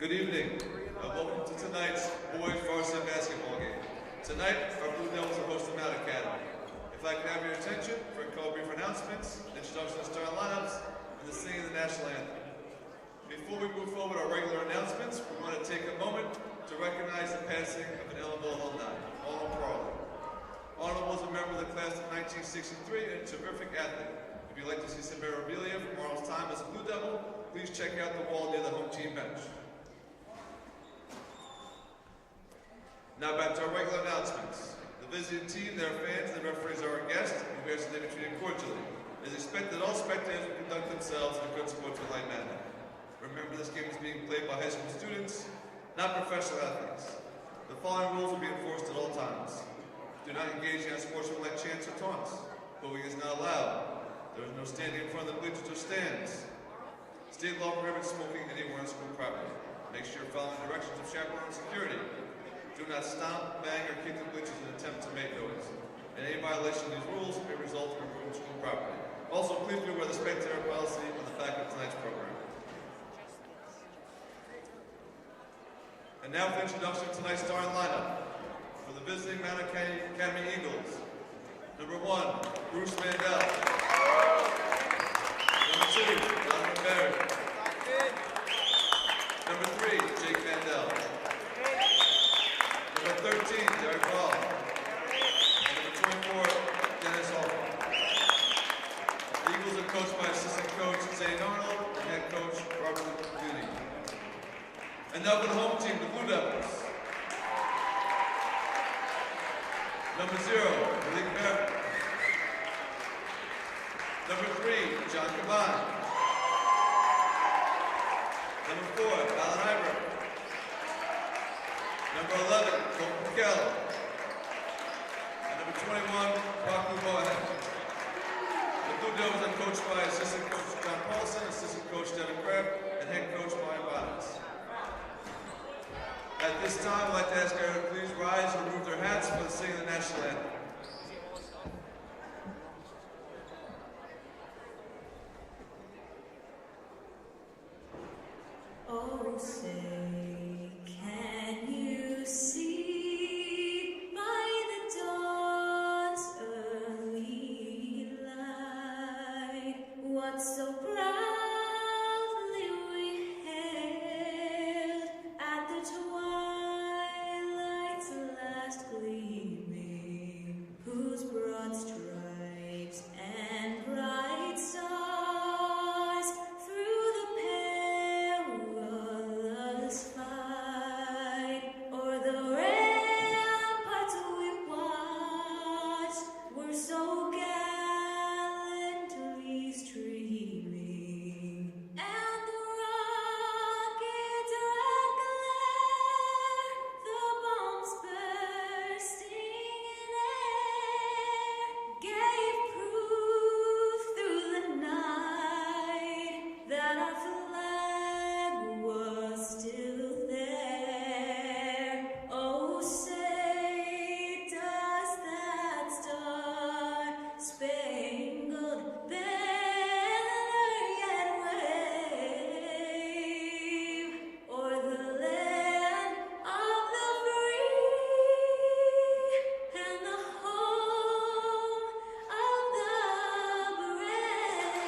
Good evening, and welcome to tonight's boys varsity basketball game. Tonight, our Blue Devils are hosting Mount Academy. If I can have your attention for a couple brief announcements, introduction of starting lineups, and the singing of the national anthem. Before we move forward with our regular announcements, we want to take a moment to recognize the passing of an Ellenville alumni, Arnold Parley. Arnold was a member of the class of 1963 and a terrific athlete. If you'd like to see some memorabilia from Arnold's time as a Blue Devil, please check out the wall near the home team bench. Now back to our regular announcements. The visiting team, their fans, and the referees are our guests, and we ask that they be treated cordially. It is expected that all spectators will conduct themselves in a good sportsmanlike manner. Remember, this game is being played by high school students, not professional athletes. The following rules will be enforced at all times. Do not engage in unsportsmanlike chants or taunts. Booing is not allowed. There is no standing in front of the bleachers or stands. State law prohibits smoking anywhere on school property. Make sure you're following directions of chaperone and security. Do not stomp, bang, or kick the bleachers in an attempt to make noise. And any violation of these rules may result in removal of school property. Also, please be aware of the spectator policy on the back of tonight's program. And now for the introduction of tonight's starting lineup. For the visiting Mount Academy Eagles, number 1, Bruce Mandel. Number 2, Donovan Barrett. Number 3, Jake Mandel. Number 13, Derek Ball. Number 24, Dennis Hall. The Eagles are coached by assistant coach Zane Arnold and head coach Robert Duty. And now for the home team, the Blue Devils. Number 0, Malik Barrett. Number 3, John Caban. Number 4, Alan Ibert. Number 11, Colton Mikell. And number 21, Baku Boahen. The Blue Devils are coached by assistant coach John Paulson, assistant coach Devin Kraft, and head coach Brian Bonnets. At this time, I'd like to ask everyone to please rise and remove their hats for the singing of the national anthem. Oh, say, can you see by the dawn's early light what so proudly we hailed at the twilight's last gleaming, whose broad stripes and bright stars through the perilous fight o'er the ramparts we watched were so gallantly streaming, and the rockets' red glare, the bombs bursting in air, gave proof through the night that our flag was still there. Oh, say, does that star-spangled banner yet wave o'er the land of the free and the home of the brave?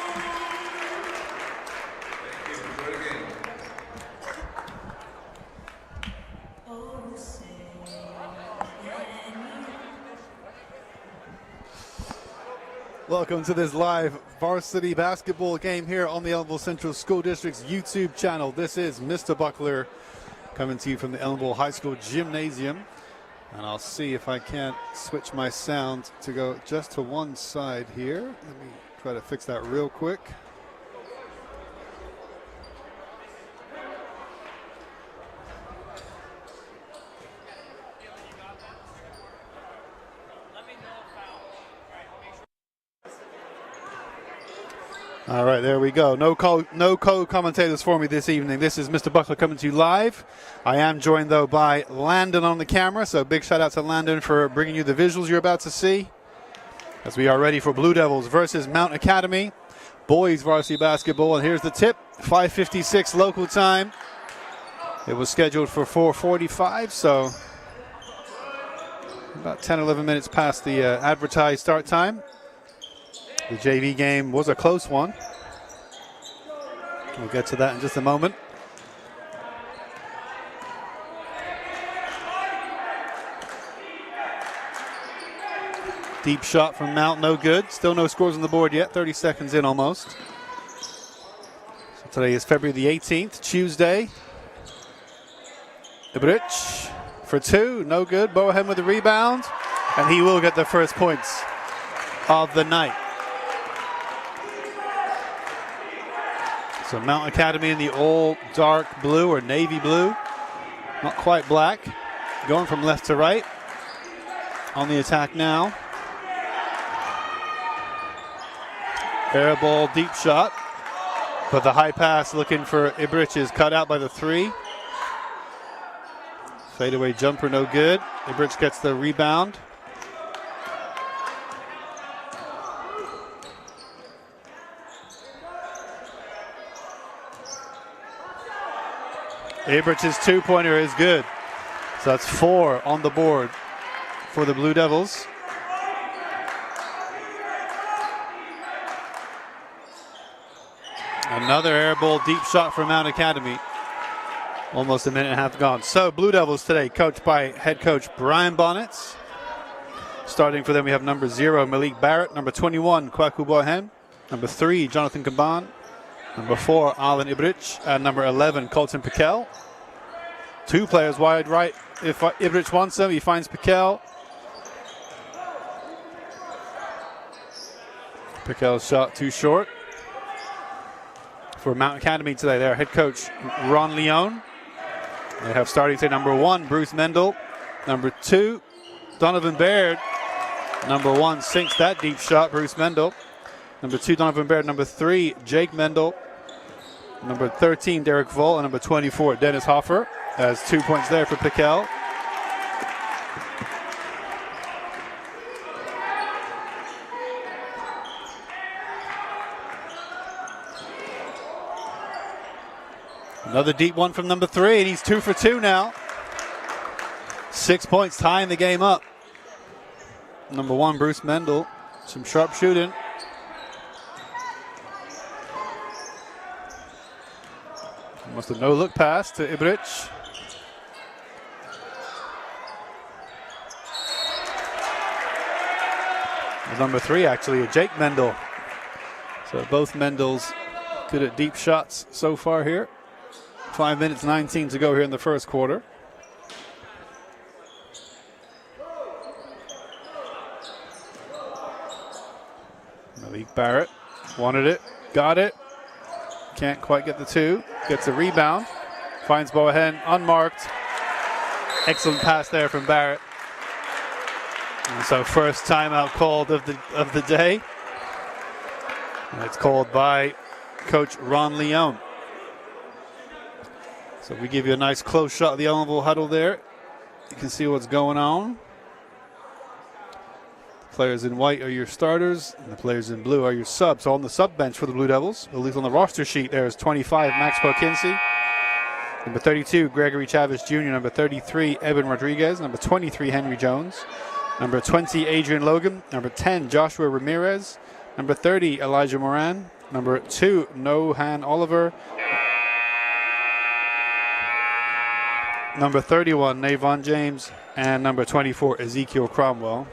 Thank you. Enjoy the game. Oh, say, can you? Welcome to this live varsity basketball game here on the Ellenville Central School District's YouTube channel. This is Mr. Buckler coming to you from the Ellenville High School Gymnasium. And I'll see if I can't switch my sound to go just to one side here. Let me try to fix that real quick. All right, there we go. No co-commentators for me this evening. This is Mr. Buckler coming to you live. I am joined, though, by Landon on the camera, so big shout-out to Landon for bringing you the visuals you're about to see as we are ready for Blue Devils versus Mount Academy. boys varsity basketball. And here's the tip, 5:56 local time. It was scheduled for 4:45, so about 10, 11 minutes past the advertised start time. The JV game was a close one. We'll get to that in just a moment. Deep shot from Mount, no good. Still no scores on the board yet, 30 seconds in almost. So today is February the 18th, Tuesday. Ibrich for two, no good. Boahen with the rebound, and he will get the first points of the night. So Mount Academy in the all dark blue or navy blue, not quite black, going from left to right. On the attack now. Air ball, deep shot, but the high pass looking for Ibrich is cut out by the three. Fadeaway jumper, no good. Ibrich gets the rebound. Ibrich's two-pointer is good. So that's 4 on the board for the Blue Devils. Another air ball, deep shot for Mount Academy. Almost a minute and a half gone. So Blue Devils today, coached by head coach Brian Bonnets. Starting for them, we have number 0, Malik Barrett. Number 21, Kwaku Boahen. Number 3, Jonathan Kamban. Number 4, Alan Ibrich. And number 11, Colton Piquel. 2 players wide right. If Ibrich wants them, he finds Piquel. Piquel's shot too short. For Mount Academy today, their head coach Ron Leone. They have starting today number 1, Bruce Mendel. Number 2, Donovan Baird. Number 1 sinks that deep shot, Bruce Mendel. Number 2, Donovan Baird. Number 3, Jake Mendel. Number 13, Derek Vol. And number 24, Dennis Hoffer. Has 2 points there for Piquel. Another deep one from number 3, and he's 2 for 2 now. 6 points, tying the game up. Number 1, Bruce Mendel. Some sharp shooting. Almost a no-look pass to Ibrich. Number 3, actually, Jake Mendel. So both Mendels good at deep shots so far here. 5 minutes, 19 to go here in the first quarter. Malik Barrett wanted it, got it. Can't quite get the 2. Gets a rebound. Finds Boahen unmarked. Excellent pass there from Barrett. And so first timeout called of the day. And it's called by Coach Ron Leone. So we give you a nice close shot of the Ellenville huddle there. You can see what's going on. The players in white are your starters, and the players in blue are your subs. So on the sub bench for the Blue Devils, at least on the roster sheet, there is 25, Maxwell Kinsey. Number 32, Gregory Chavez Jr. Number 33, Evan Rodriguez. Number 23, Henry Jones. Number 20, Adrian Logan. Number 10, Joshua Ramirez. Number 30, Elijah Moran. Number 2, Nohan Oliver. Number 31, Navon James. And number 24, Ezekiel Cromwell.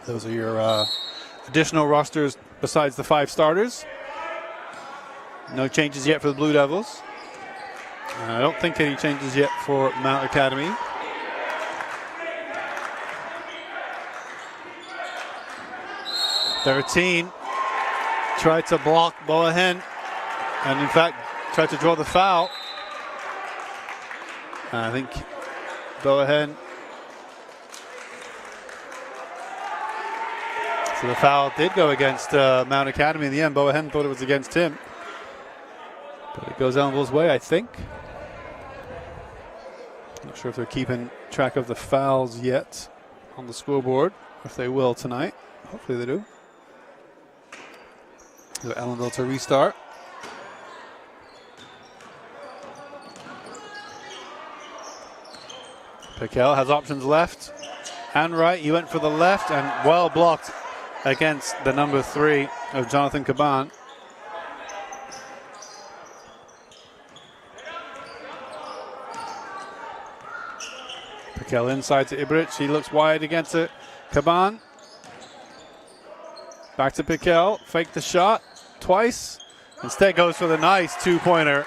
Those are your additional rosters besides the 5 starters. No changes yet for the Blue Devils. I don't think any changes yet for Mount Academy. (13) tried to block Boahen, and in fact tried to draw the foul. I think Boahen. So the foul did go against Mount Academy in the end. Boahen thought it was against him. But it goes Ellenville's way, I think. Not sure if they're keeping track of the fouls yet on the scoreboard. If they will tonight. Hopefully they do. So Ellenville to restart. Piquel has options left and right. He went for the left and well blocked against the number 3 of Jonathan Caban. Piquel inside to Ibrich. He looks wide against it. Caban. Back to Piquel. Fake the shot twice. Instead goes for the nice 2-pointer.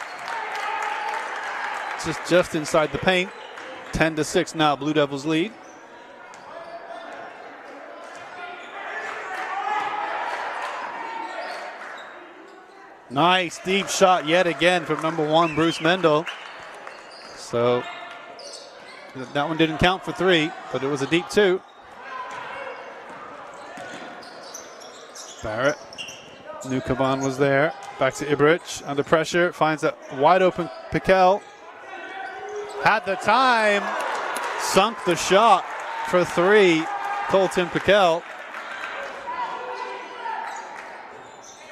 Just inside the paint. 10-6 now, Blue Devils lead. Nice deep shot yet again from number 1, Bruce Mendel. So that one didn't count for 3, but it was a deep 2. Barrett, knew Caban was there. Back to Ibrich, under pressure, finds a wide open Piquel. Had the time, sunk the shot for 3, Colton Piquel.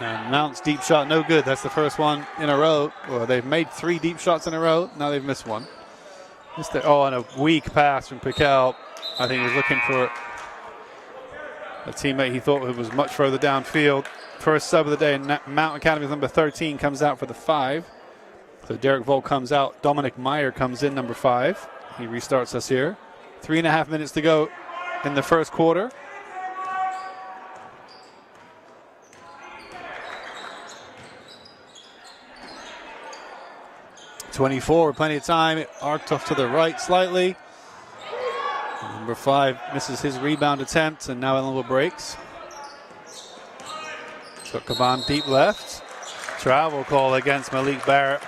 And Mount's deep shot, no good. That's the first one in a row. Well, they've made 3 deep shots in a row. Now they've missed one. And a weak pass from Piquel. I think he was looking for a teammate he thought was much further downfield. First sub of the day, and Mount Academy's number 13 comes out for the 5. So Derek Volk comes out. Dominic Meyer comes in, number 5. He restarts us here. 3.5 minutes to go in the first quarter. .24, plenty of time. Arced off to the right slightly. Number 5 misses his rebound attempt, and now Ellenville breaks. So Caban deep left. Travel call against Malik Barrett.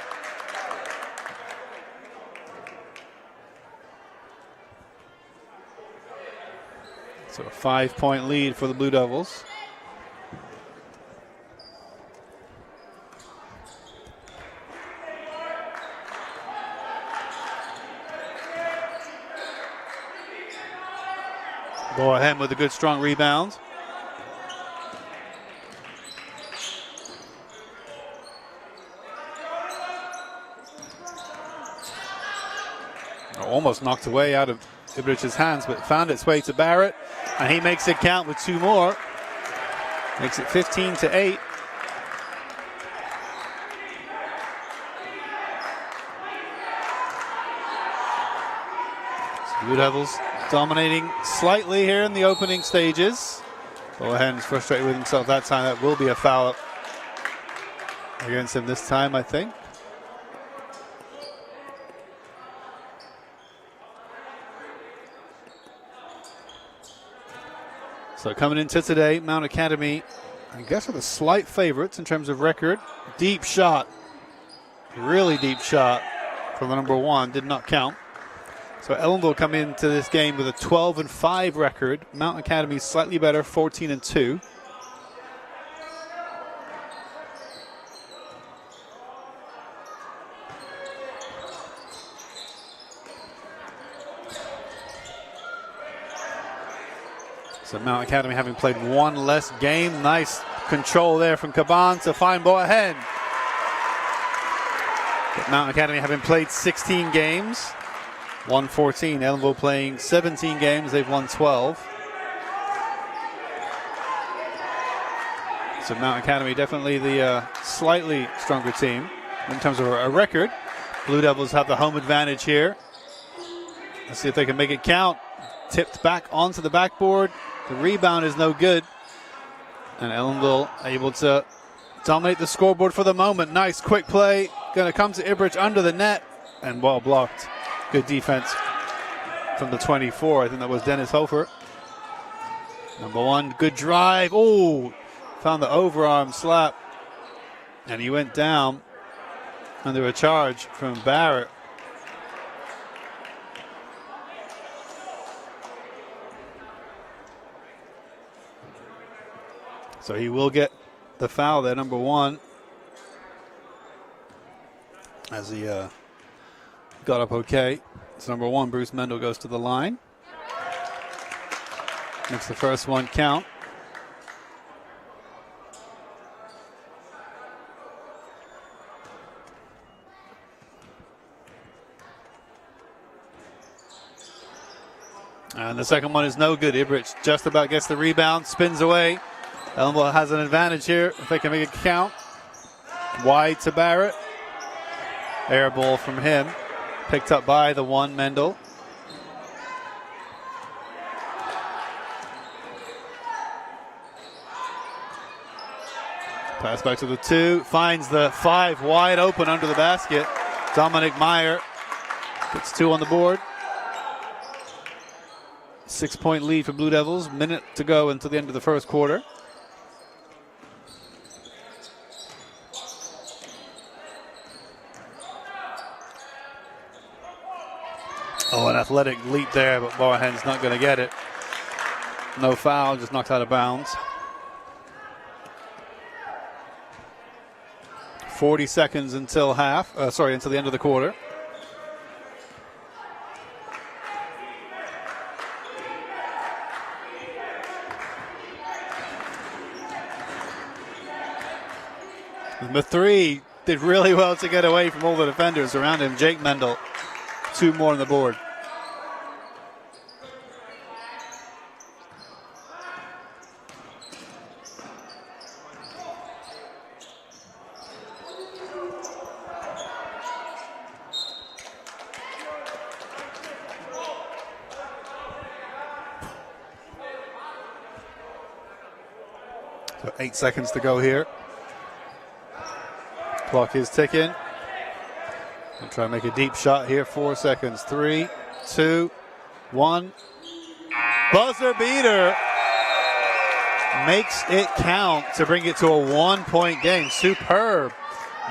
So a 5-point lead for the Blue Devils. Boahen with a good strong rebound. Almost knocked away out of Ibrich's hands, but found its way to Barrett, and he makes it count with 2 more. Makes it 15-8. So Blue Devils dominating slightly here in the opening stages. Boahen's frustrated with himself that time. That will be a foul against him this time, I think. So coming into today, Mount Academy, I guess, are the slight favorites in terms of record. Deep shot, really deep shot from the number 1, did not count. So Ellenville come into this game with a 12-5 record. Mount Academy slightly better, 14-2. So Mount Academy having played 1 less game. Nice control there from Caban to find Boahen. But Mount Academy having played 16 games, won 14. Ellenville playing 17 games, they've won 12. So Mount Academy definitely the slightly stronger team in terms of a record. Blue Devils have the home advantage here. Let's see if they can make it count. Tipped back onto the backboard. The rebound is no good. And Ellenville able to dominate the scoreboard for the moment. Nice quick play. Going to come to Ibrich under the net. And well blocked. Good defense from the 24. I think that was Dennis Hofer. Number 1, good drive. Oh, found the overarm slap. And he went down under a charge from Barrett. So he will get the foul there, number 1. As he got up okay. So number 1, Bruce Mendel, goes to the line. Makes the first one count. And the second one is no good. Ibrich just about gets the rebound, spins away. Ellenville has an advantage here if they can make it count. Wide to Barrett. Air ball from him. Picked up by the one, Mendel. Pass back to the 2. Finds the 5 wide open under the basket. Dominic Meyer gets 2 on the board. 6-point lead for Blue Devils. Minute to go until the end of the first quarter. Oh, an athletic leap there, but Barhen's not going to get it. No foul, just knocked out of bounds. 40 seconds until until the end of the quarter. Number 3 did really well to get away from all the defenders around him. Jake Mendel, 2 more on the board. So 8 seconds to go here. Clock is ticking. I'll try and make a deep shot here. 4 seconds. 3, 2, 1. Buzzer beater makes it count to bring it to a 1-point game. Superb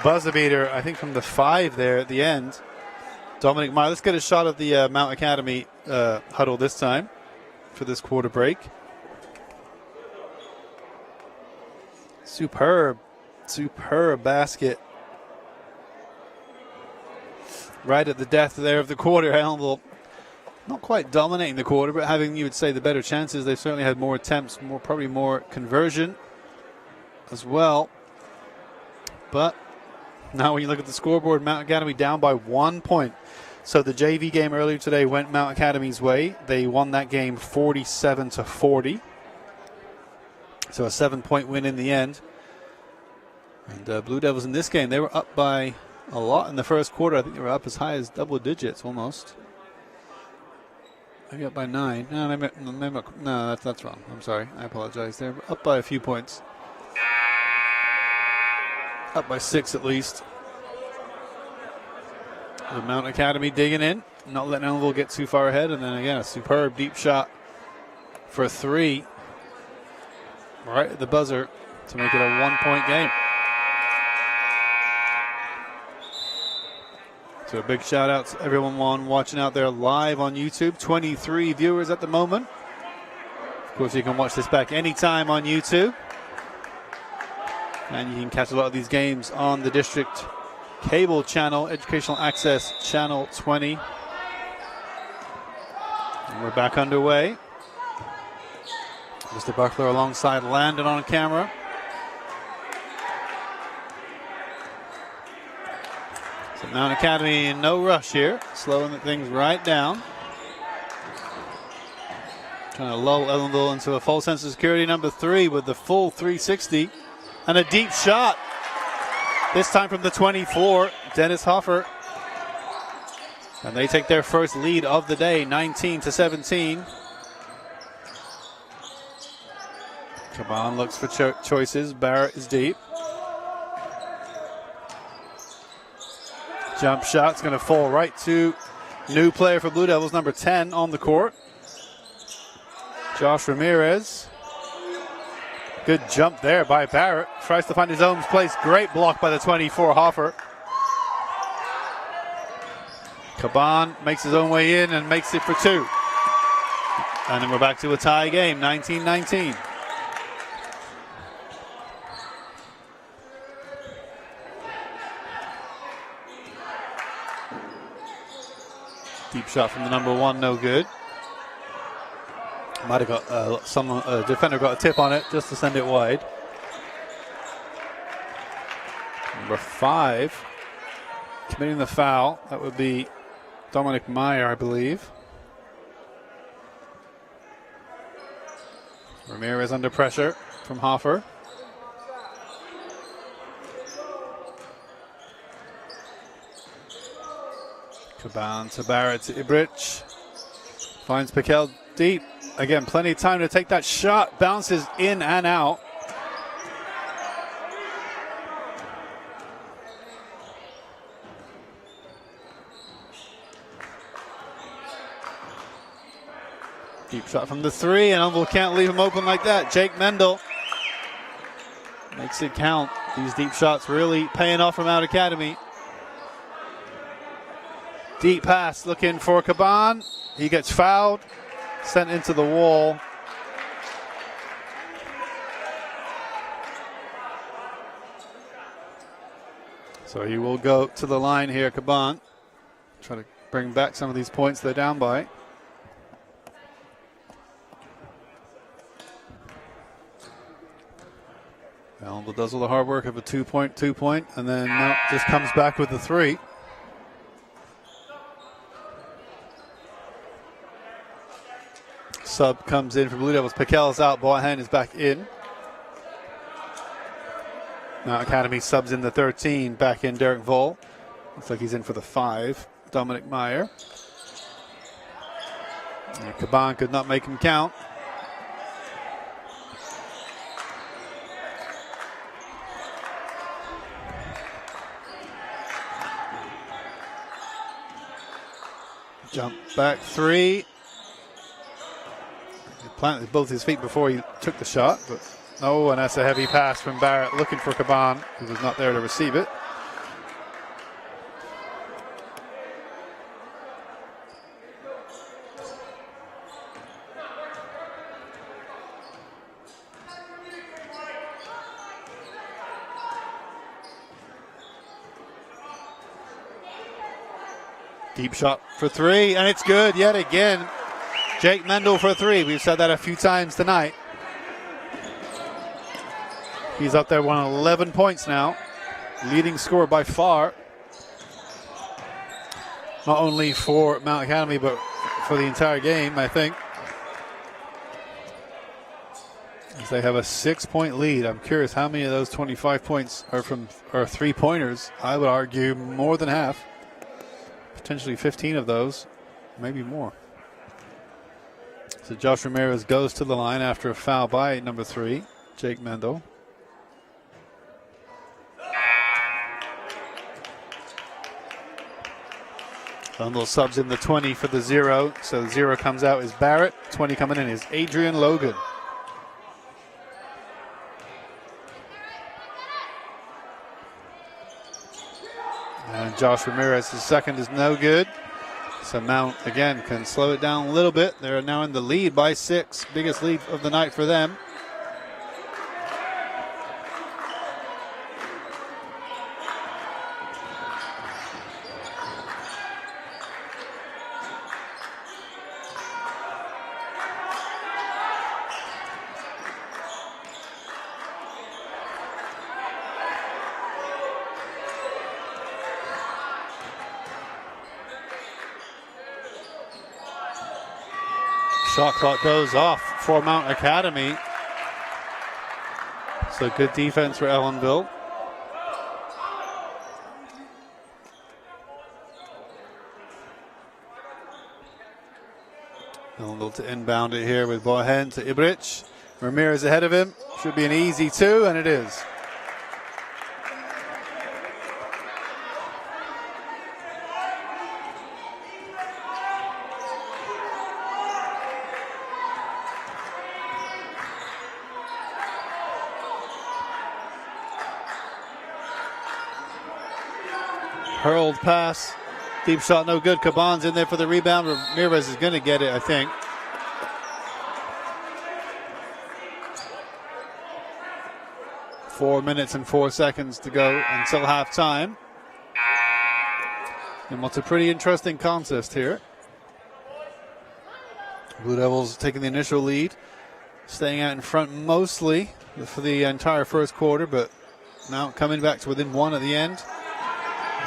buzzer beater, I think from the 5 there at the end. Dominic Meyer. Let's get a shot of the Mount Academy huddle this time for this quarter break. Superb basket. Right at the death there of the quarter. Ellenville not quite dominating the quarter, but having, you would say, the better chances. They've certainly had more attempts, probably more conversion as well. But now when you look at the scoreboard, Mount Academy down by 1 point. So the JV game earlier today went Mount Academy's way. They won that game 47-40. So a 7-point win in the end. And Blue Devils in this game, they were up by a lot in the first quarter. I think they were up as high as double digits almost. Maybe up by 9. No, that's wrong. I'm sorry. I apologize. They're up by a few points. Up by 6 at least. The Mount Academy digging in, not letting Ellenville get too far ahead. And then again, a superb deep shot for 3. Right at the buzzer to make it a 1-point game. So a big shout out to everyone watching out there live on YouTube. 23 viewers at the moment. Of course, you can watch this back anytime on YouTube. And you can catch a lot of these games on the district cable channel, Educational Access Channel 20. And we're back underway. Mr. Buckler alongside Landon on camera. So Mount Academy in no rush here, slowing things right down. Trying to lull Ellenville into a false sense of security. Number 3 with the full 360 and a deep shot. This time from the 24, Dennis Hoffer. And they take their first lead of the day, 19-17. Caban looks for choices. Barrett is deep. Jump shot's going to fall right to new player for Blue Devils, number 10 on the court. Josh Ramirez. Good jump there by Barrett. Tries to find his own place. Great block by the 24, Hoffer. Caban makes his own way in and makes it for 2. And then we're back to a tie game, 19-19. Deep shot from the number 1, no good. Might have got defender got a tip on it just to send it wide. Number 5 committing the foul. That would be Dominic Meyer, I believe. Ramirez under pressure from Hoffer. Caban to Barrett to Ibrich. Finds Piquel deep. Again, plenty of time to take that shot. Bounces in and out. Deep shot from the three, and Ellenville can't leave him open like that. Jake Mendel makes it count. These deep shots really paying off from Mount Academy. Deep pass looking for Caban. He gets fouled, sent into the wall. So he will go to the line here, Caban. Try to bring back some of these points they're down by. Ellenville does all the hard work of a two-point, and then just comes back with the three. Sub comes in for Blue Devils. Piquel's out, Boahen is back in. Now Academy subs in the 13, back in Derek Voll. Looks like he's in for the 5, Dominic Meyer. And Caban could not make him count. Jump back three. He planted both his feet before he took the shot, but oh, and that's a heavy pass from Barrett looking for Caban, who was not there to receive it. Deep shot for three, and it's good yet again. Jake Mendel for three. We've said that a few times tonight. He's up there, 11 points now. Leading scorer by far. Not only for Mount Academy, but for the entire game, I think. As they have a 6-point lead. I'm curious how many of those 25 points are three-pointers. I would argue more than half. Potentially 15 of those, maybe more. So Josh Ramirez goes to the line after a foul by number 3, Jake Mendel. Ellenville subs in the 20 for the 0. So the 0 comes out is Barrett. 20 coming in is Adrian Logan. And Josh Ramirez's second is no good. So Mount, again, can slow it down a little bit. They're now in the lead by 6. Biggest lead of the night for them. Shot clock goes off for Mount Academy. So good defense for Ellenville. Ellenville to inbound it here with Boahen to Ibrich. Ramirez ahead of him. Should be an easy 2, and it is. Hurled pass, deep shot, no good. Caban's in there for the rebound. Ramirez is going to get it, I think. Four minutes and 4 seconds to go until halftime. And what's a pretty interesting contest here. Blue Devils taking the initial lead, staying out in front mostly for the entire first quarter, but Mount coming back to within 1 at the end.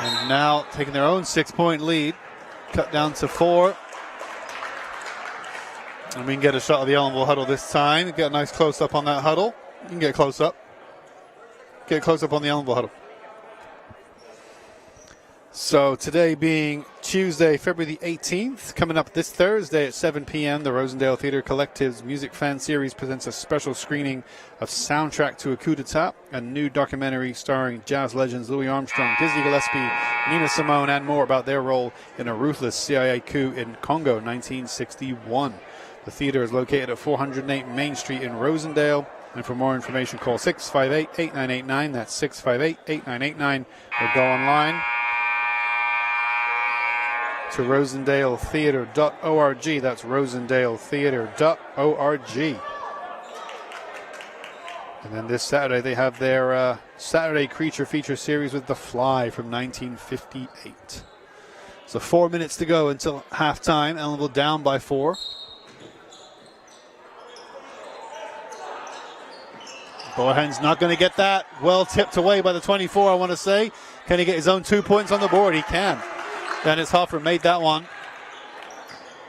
And now taking their own 6-point lead, cut down to 4. And we can get a shot of the Ellenville huddle this time. Get a nice close-up on that huddle. You can get close up. Get close up on the Ellenville huddle. So today being Tuesday, February the 18th, coming up this Thursday at 7 p.m., the Rosendale Theatre Collective's Music Fan Series presents a special screening of Soundtrack to a Coup d'etat, a new documentary starring jazz legends Louis Armstrong, Dizzy Gillespie, Nina Simone, and more about their role in a ruthless CIA coup in Congo, 1961. The theatre is located at 408 Main Street in Rosendale. And for more information, call 658-8989. That's 658-8989. Or go online to rosendaletheatre.org. That's rosendaletheatre.org. And then this Saturday, they have their Saturday Creature Feature Series with The Fly from 1958. So 4 minutes to go until halftime. Ellenville down by 4. Boahen's not going to get that. Well tipped away by the 24, I want to say. Can he get his own 2 points on the board? He can. Dennis Huffer made that one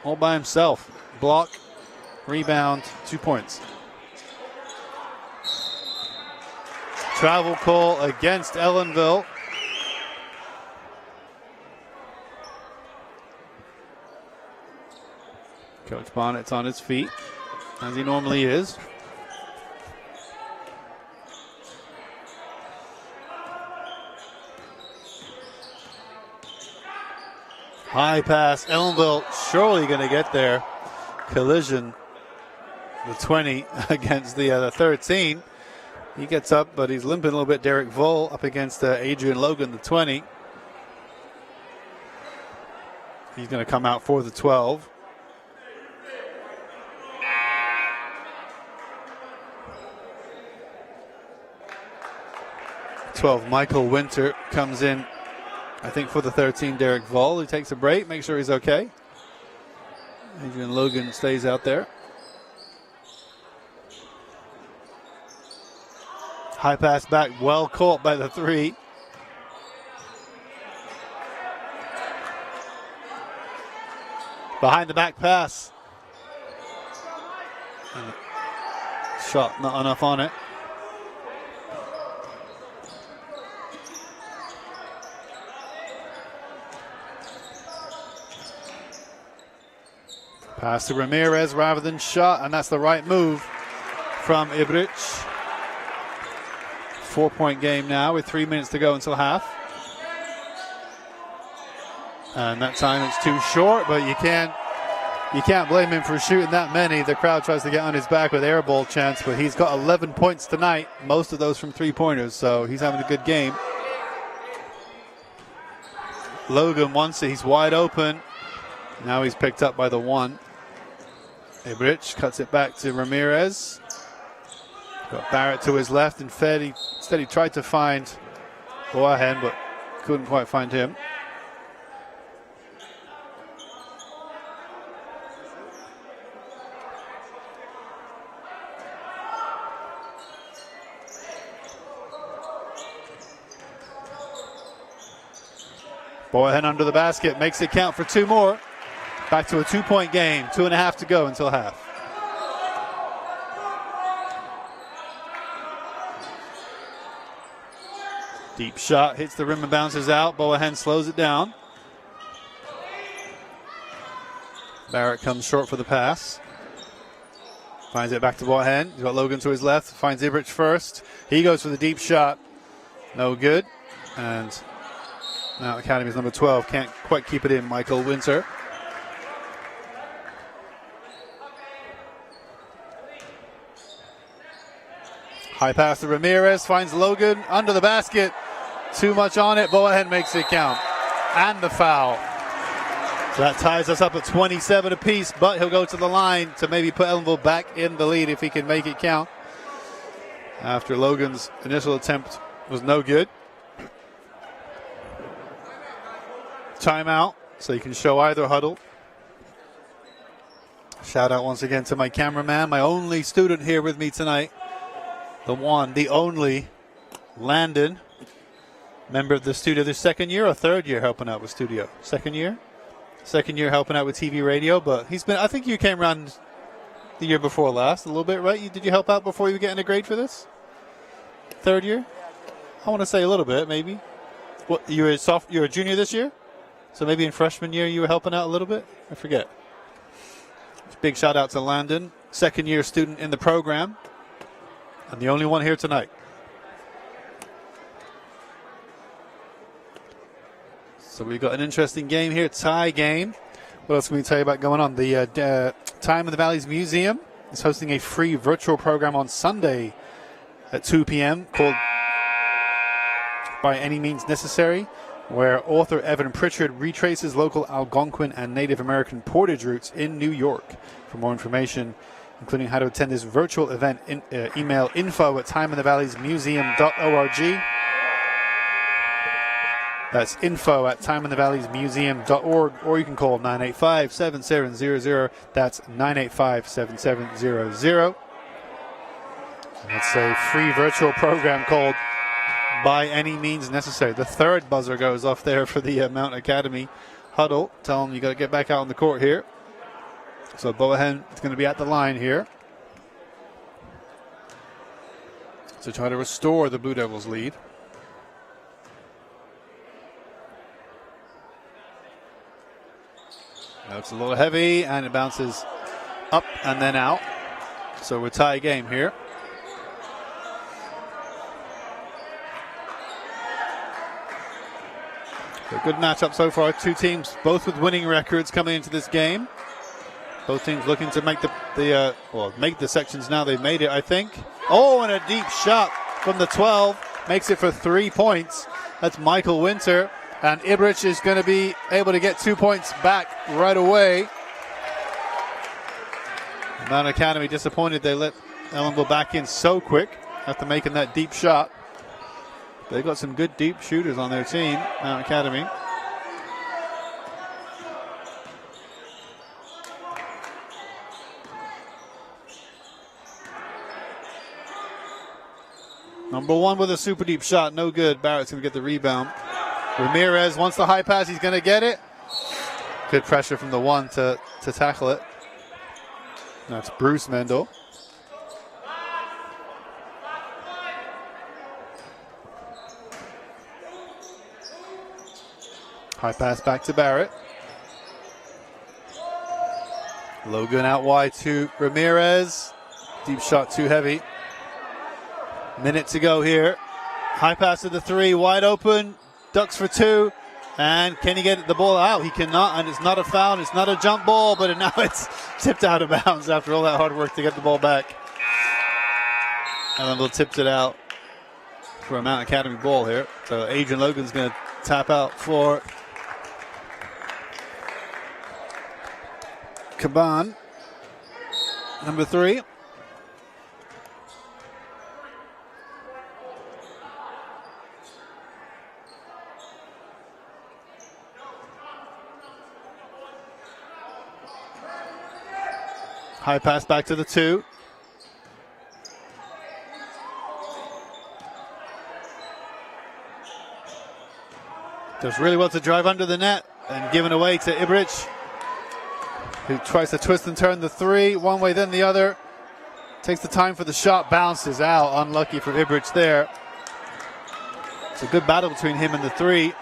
all by himself. Block, rebound, 2 points. Travel call against Ellenville. Coach Bonnett's on his feet, as he normally is. High pass. Ellenville surely going to get there. Collision. The 20 against the 13. He gets up, but he's limping a little bit. Derek Vole up against Adrian Logan, the 20. He's going to come out for the 12. Michael Winter comes in, I think, for the 13, Derek Vole. He takes a break, make sure he's okay. Adrian Logan stays out there. High pass back, well caught by the 3. Behind the back pass. And shot not enough on it. Pass to Ramirez rather than shot, and that's the right move from Ibrich. 4-point game now with 3 minutes to go until half. And that time it's too short, but you can't blame him for shooting that many. The crowd tries to get on his back with air ball chance, but he's got 11 points tonight, most of those from three-pointers, so he's having a good game. Logan wants it, he's wide open. Now he's picked up by the 1. Ibrich cuts it back to Ramirez. Got Barrett to his left, and instead he tried to find Boahen, but couldn't quite find him. Boahen under the basket, makes it count for 2 more. Back to a 2-point game, 2.5 to go until half. Deep shot, hits the rim and bounces out. Boahen slows it down. Barrett comes short for the pass. Finds it back to Boahen. He's got Logan to his left, finds Ibrich first. He goes for the deep shot. No good. And now Academy's number 12 can't quite keep it in, Michael Winter. High pass to Ramirez, finds Logan under the basket. Too much on it, Boahen makes it count. And the foul. So that ties us up at 27 apiece, but he'll go to the line to maybe put Ellenville back in the lead if he can make it count. After Logan's initial attempt was no good. Timeout, so you can show either huddle. Shout out once again to my cameraman, my only student here with me tonight. The one, the only, Landon, member of the studio. This second year or third year helping out with studio? Second year? Second year helping out with TV radio, but he's been, I think you came around the year before last, a little bit, right? Did you help out before you were getting a grade for this? Third year? I want to say a little bit, maybe. What, you're a junior this year? So maybe in freshman year you were helping out a little bit? I forget. Big shout out to Landon, second year student in the program, and the only one here tonight. So we've got an interesting game here, tie game. What else can we tell you about going on? The Time in the Valleys Museum is hosting a free virtual program on Sunday at 2 p.m. called By Any Means Necessary, where author Evan Pritchard retraces local Algonquin and Native American portage routes in New York. For more information, including how to attend this virtual event, email info@timeinthevalleymuseum.org. That's info@timeinthevalleymuseum.org, or you can call 985-7700. That's 985-7700. It's a free virtual program called By Any Means Necessary. The third buzzer goes off there for the Mount Academy huddle. Tell them you got to get back out on the court here. So Boahen is going to be at the line here to try to restore the Blue Devils' lead. That's a little heavy, and it bounces up and then out. So we're tie game here. A good matchup so far. Two teams, both with winning records coming into this game. Both teams looking to make make the sections now. They've made it, I think. Oh, and a deep shot from the 12 makes it for 3 points. That's Michael Winter, and Ibrich is going to be able to get 2 points back right away. Mount Academy disappointed they let Ellenville back in so quick after making that deep shot. They've got some good deep shooters on their team, Mount Academy. Number one with a super deep shot, no good. Barrett's going to get the rebound. Ramirez wants the high pass, he's going to get it. Good pressure from the one to tackle it. That's Bruce Mendel. High pass back to Barrett. Logan out wide to Ramirez. Deep shot too heavy. Minute to go here. High pass to the three, wide open. Ducks for two. And can he get the ball out? He cannot, and it's not a foul. It's not a jump ball, but now it's tipped out of bounds after all that hard work to get the ball back. Ellenville tipped it out for a Mount Academy ball here. So Adrian Logan's going to tap out for Caban, number 3. High pass back to the 2. Does really well to drive under the net and given away to Ibrich, who tries to twist and turn the 3 one way then the other. Takes the time for the shot, bounces out. Unlucky for Ibrich there. It's a good battle between him and the 3.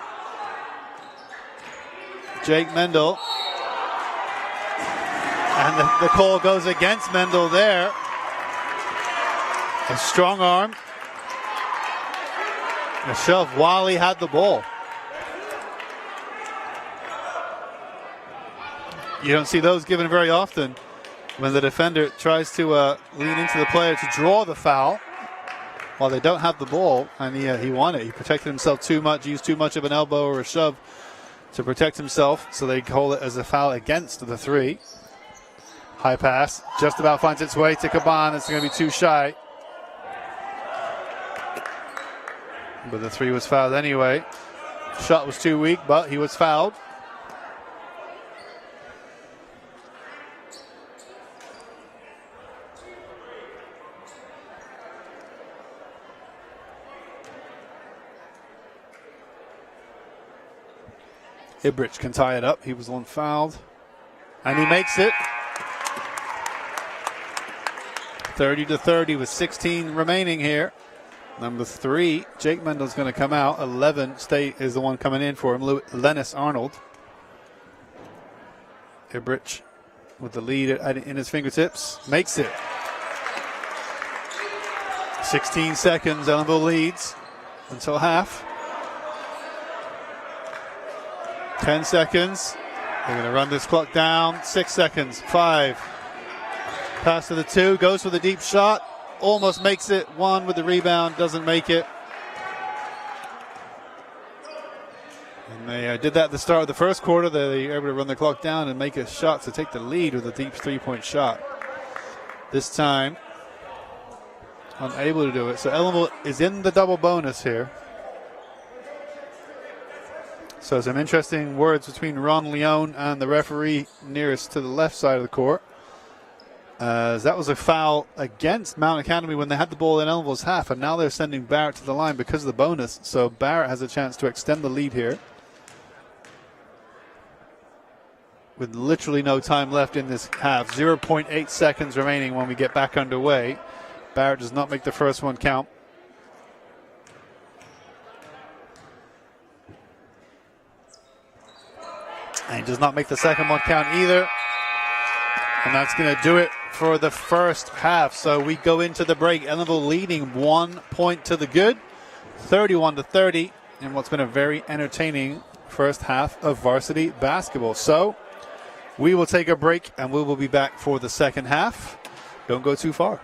Jake Mendel. And the call goes against Mendel there. A strong arm. A shove while he had the ball. You don't see those given very often when the defender tries to lean into the player to draw the foul while they don't have the ball, and he won it. He protected himself too much, used too much of an elbow or a shove to protect himself, so they call it as a foul against the 3. High pass, just about finds its way to Caban. It's going to be too shy. But the 3 was fouled anyway. Shot was too weak, but he was fouled. Ibrich can tie it up. He was the one fouled. And he makes it. 30-30 with 16 remaining here. Number 3, Jake Mendel's going to come out. 11, State is the one coming in for him, Lennis Arnold. Ibrich with the lead in his fingertips. Makes it. 16 seconds, Ellenville leads until half. 10 seconds. They're going to run this clock down. 6 seconds. 5. Pass to the 2. Goes for the deep shot. Almost makes it. 1 with the rebound. Doesn't make it. And they did that at the start of the first quarter. They were able to run the clock down and make a shot to take the lead with a deep 3-point shot. This time, unable to do it. So Ellenville is in the double bonus here. So some interesting words between Ron Leone and the referee nearest to the left side of the court. That was a foul against Mount Academy when they had the ball in Ellenville's half, and now they're sending Barrett to the line because of the bonus. So Barrett has a chance to extend the lead here. With literally no time left in this half. 0.8 seconds remaining when we get back underway. Barrett does not make the first one count. And does not make the second one count either. And that's going to do it for the first half. So we go into the break. Ellenville leading 1 point to the good, 31-30, in what's been a very entertaining first half of varsity basketball. So we will take a break and we will be back for the second half. Don't go too far.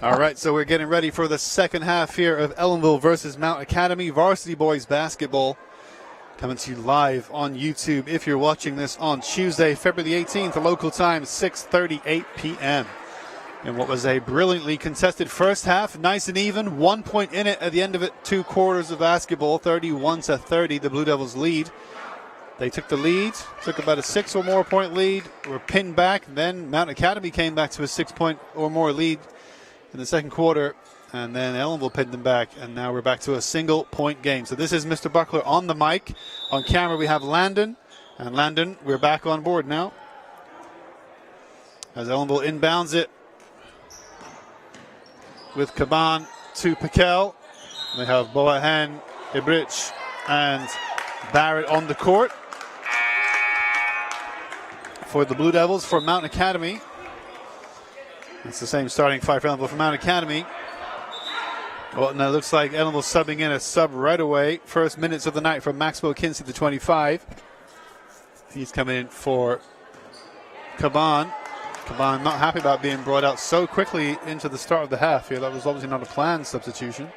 All right, so we're getting ready for the second half here of Ellenville versus Mount Academy Varsity Boys Basketball. Coming to you live on YouTube if you're watching this on Tuesday, February the 18th, local time, 6:38 p.m. In what was a brilliantly contested first half, nice and even, 1 point in it at the end of it, 2 quarters of basketball, 31-30, the Blue Devils lead. They took the lead, took about a 6 or more point lead, were pinned back, then Mount Academy came back to a 6 point or more lead in the second quarter, and then Ellenville pinned them back, and now we're back to a single point game. So this is Mr. Buckler on the mic. On camera we have Landon, and Landon, we're back on board now. As Ellenville inbounds it with Caban to Piquel. They have Boahen, Ibrich, and Barrett on the court. For the Blue Devils, for Mount Academy, it's the same starting five for Ellenville for Mount Academy. Well, now it looks like Ellenville subbing in a sub right away. First minutes of the night from Maxwell Kinsey, the 25. He's coming in for Caban. Caban not happy about being brought out so quickly into the start of the half here. That was obviously not a planned substitution.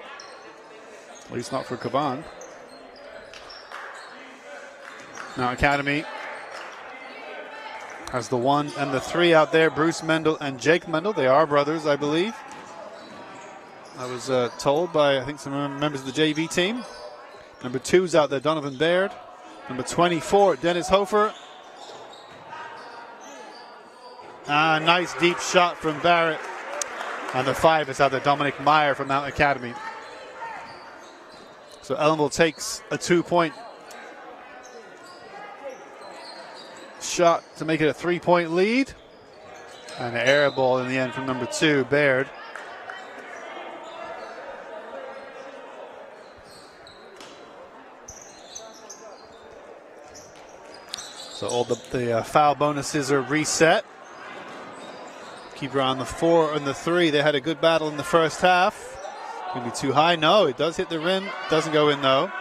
At least not for Caban. Now Academy has the 1 and the 3 out there. Bruce Mendel and Jake Mendel. They are brothers, I believe. I was told by, I think, some members of the JV team. Number 2's out there, Donovan Baird. Number 24, Dennis Hofer. Nice deep shot from Barrett. And the 5 is out there, Dominic Meyer from Mount Academy. So Ellenville takes a 2-point shot to make it a 3-point lead. And an air ball in the end from number 2, Baird. So all the foul bonuses are reset. Keeper on the 4 and the 3. They had a good battle in the first half. Going to be too high? No, it does hit the rim. Doesn't go in though.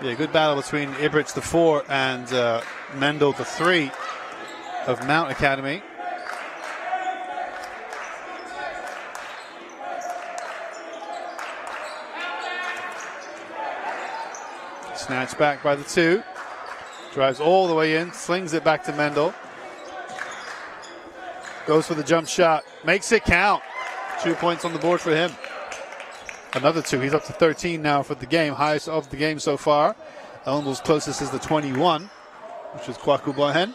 Yeah, good battle between Ibrich the 4 and Mendel the 3 of Mount Academy. Snatched back by the 2. Drives all the way in, slings it back to Mendel. Goes for the jump shot, makes it count. 2 points on the board for him. Another 2, he's up to 13 now for the game, highest of the game so far. Ellenville's closest is the 21, which is Kwaku Boahen.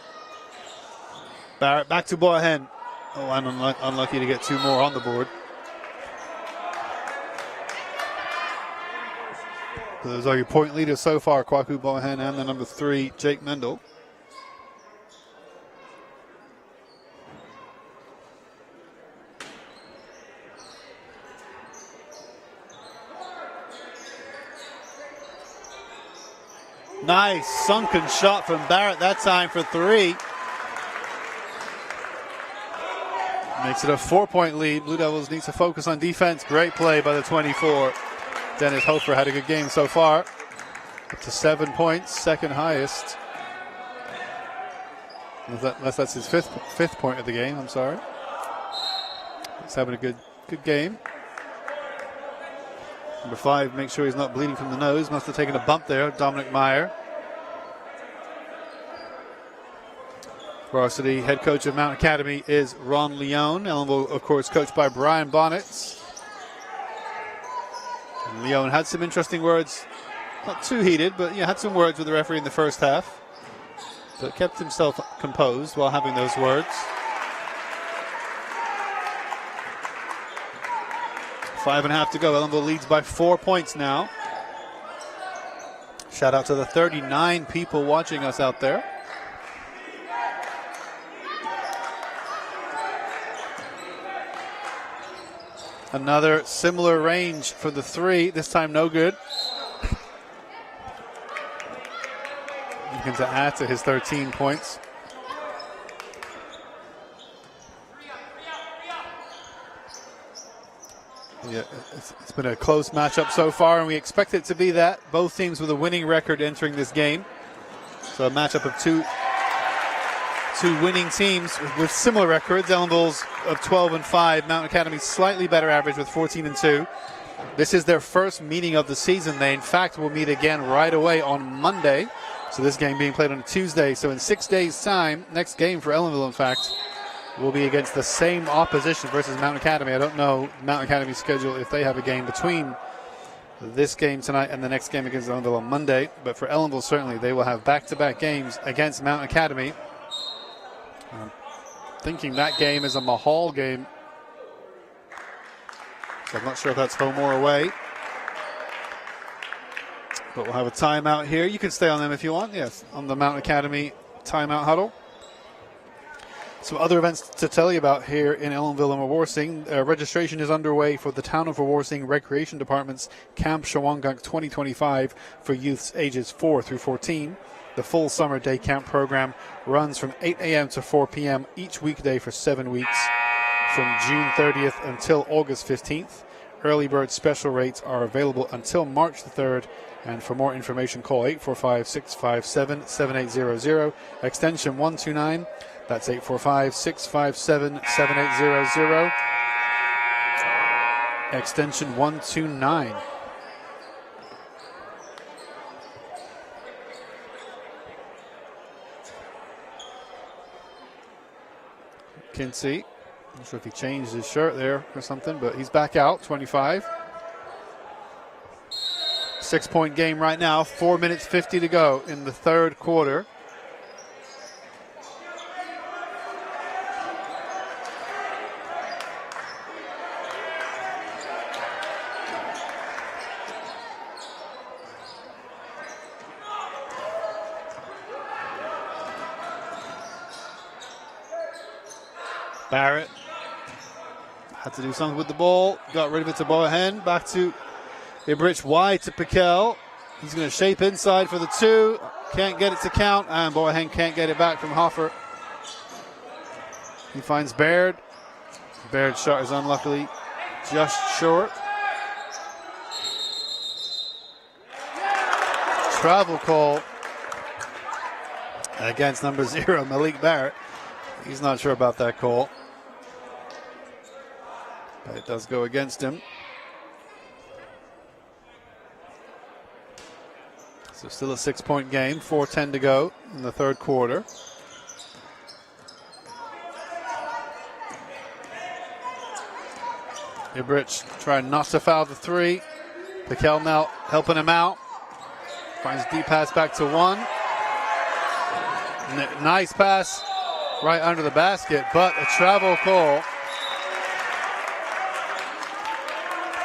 Barrett back to Boahen. Oh, and unlucky to get 2 more on the board. So those are your point leaders so far, Kwaku Boahen and the number 3, Jake Mendel. Nice sunken shot from Barrett that time for 3. Makes it a 4-point lead. Blue Devils need to focus on defense. Great play by the 24. Dennis Hofer had a good game so far. Up to 7 points, second highest. Unless that's his fifth point of the game, I'm sorry. He's having a good game. Number 5, make sure he's not bleeding from the nose. Must have taken a bump there, Dominic Meyer. Varsity head coach of Mount Academy is Ron Leone. Ellenville, of course, coached by Brian Bonnets. And Leone had some interesting words, not too heated, but had some words with the referee in the first half. But kept himself composed while having those words. 5.5 to go. Ellenville leads by 4 points now. Shout out to the 39 people watching us out there. Another similar range for the 3. This time no good. Looking to add to his 13 points. Yeah, it's been a close matchup so far, and we expect it to be that. Both teams with a winning record entering this game. So a matchup of two winning teams with similar records. Ellenville's of 12-5, Mountain Academy's slightly better average with 14-2. This is their first meeting of the season. They, in fact, will meet again right away on Monday. So this game being played on a Tuesday. So in 6 days' time, next game for Ellenville, in fact, will be against the same opposition versus Mountain Academy. I don't know Mountain Academy's schedule if they have a game between this game tonight and the next game against Ellenville on Monday. But for Ellenville, certainly, they will have back-to-back games against Mountain Academy. I'm thinking that game is a Mahal game. So I'm not sure if that's home or away. But we'll have a timeout here. You can stay on them if you want. Yes, on the Mountain Academy timeout huddle. Some other events to tell you about here in Ellenville and Wawarsing. Registration is underway for the Town of Wawarsing Recreation Department's Camp Shawangunk 2025 for youths ages 4 through 14. The full summer day camp program runs from 8 a.m. to 4 p.m. each weekday for 7 weeks from June 30th until August 15th. Early bird special rates are available until March the 3rd. And for more information, call 845-657-7800, extension 129. That's 845-657-7800, extension 129. Kinsey, not sure if he changed his shirt there or something, but he's back out, 25. 6-point game right now, 4 minutes 50 to go in the third quarter. Barrett had to do something with the ball, got rid of it to Boahen, back to Ibrich, wide to Piquel. He's going to shape inside for the two, can't get it to count, and Boahen can't get it back from Hoffer. He finds Baird. Baird's shot is unluckily just short. Travel call against number 0, Malik Barrett. He's not sure about that call, but it does go against him. So still a 6-point game, 4:10 to go in the third quarter. Ibrich trying not to foul the three. Piquel now helping him out. Finds deep pass back to one. Nice pass. Right under the basket, but a travel call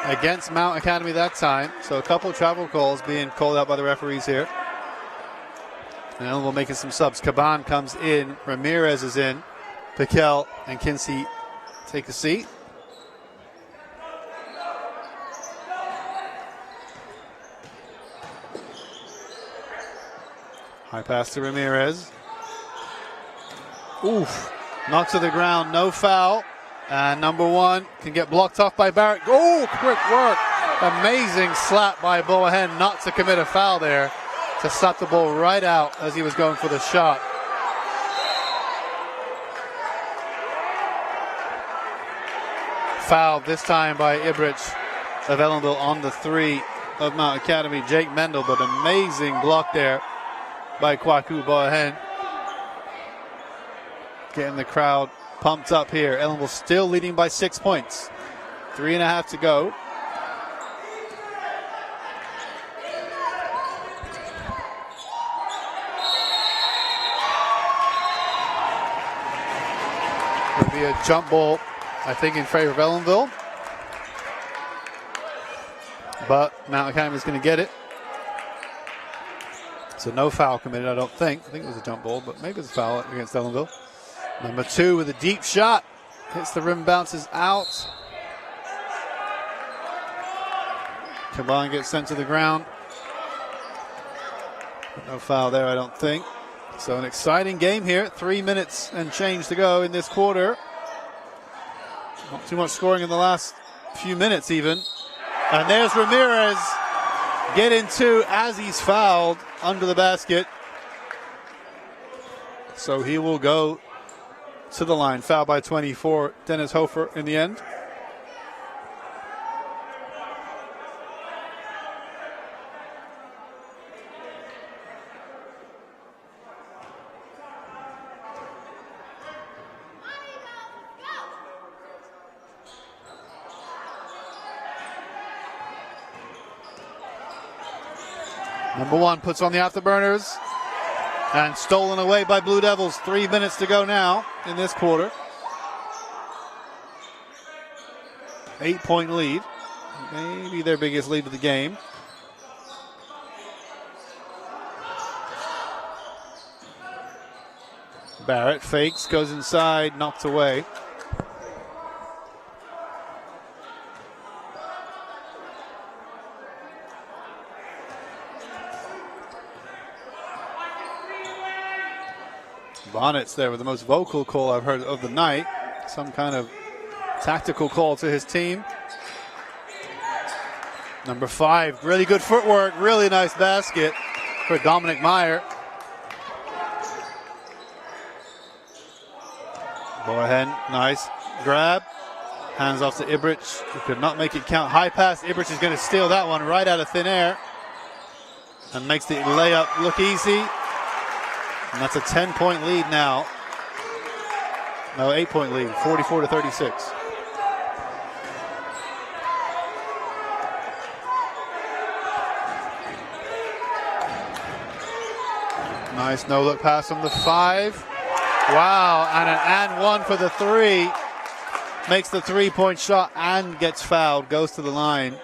against Mount Academy that time. So a couple of travel calls being called out by the referees here. And Ellenville making some subs. Caban comes in, Ramirez is in, Piquel and Kinsey take a seat. High pass to Ramirez. Oof, knocked to the ground, no foul. And number 1 can get blocked off by Barrett. Oh, quick work. Amazing slap by Boahen not to commit a foul there, to slap the ball right out as he was going for the shot. Fouled this time by Ibrich of Ellenville on the 3 of Mount Academy, Jake Mendel, but amazing block there by Kwaku Boahen. Getting the crowd pumped up here. Ellenville still leading by 6 points. 3.5 to go. It'll be a jump ball, I think, in favor of Ellenville. But Mount Academy is going to get it. So no foul committed, I don't think. I think it was a jump ball, but maybe it's a foul against Ellenville. Number 2 with a deep shot. Hits the rim, bounces out. Caban gets sent to the ground. No foul there, I don't think. So an exciting game here. 3 minutes and change to go in this quarter. Not too much scoring in the last few minutes even. And there's Ramirez getting 2 as he's fouled under the basket. So he will go to the line. Foul by 24. Dennis Hofer in the end. Number one puts on the afterburners and stolen away by Blue Devils. 3 minutes to go now in this quarter. 8-point lead. Maybe their biggest lead of the game. Barrett fakes, goes inside, knocked away. Bonnet's there with the most vocal call I've heard of the night. Some kind of tactical call to his team. Number 5, really good footwork, really nice basket for Dominic Meyer. Boahen, nice grab. Hands off to Ibrich, who could not make it count. High pass, Ibrich is going to steal that one right out of thin air. And makes the layup look easy. And that's a 10-point lead now. No, 8-point lead, 44-36. Nice no-look pass on the 5. Wow, and an and one for the 3. Makes the three-point shot and gets fouled, goes to the line.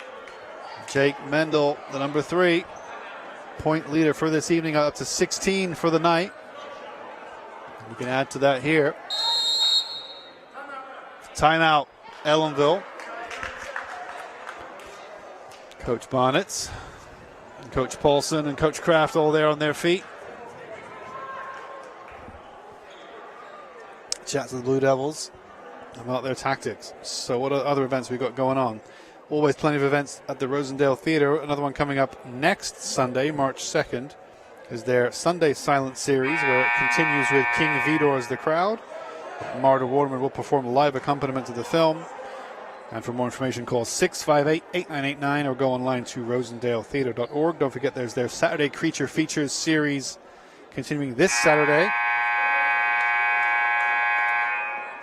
Jake Mendel, the number 3. Point leader for this evening, up to 16 for the night. You can add to that here. Timeout, Ellenville. Coach Bonnets, and Coach Paulson and Coach Kraft all there on their feet. Chats with the Blue Devils about their tactics. So what other events we got going on? Always plenty of events at the Rosendale Theatre. Another one coming up next Sunday, March 2nd, is their Sunday Silent Series, where it continues with King Vidor's The Crowd. Marta Waterman will perform a live accompaniment to the film. And for more information, call 658-8989 or go online to rosendaletheatre.org. Don't forget there's their Saturday Creature Features series continuing this Saturday.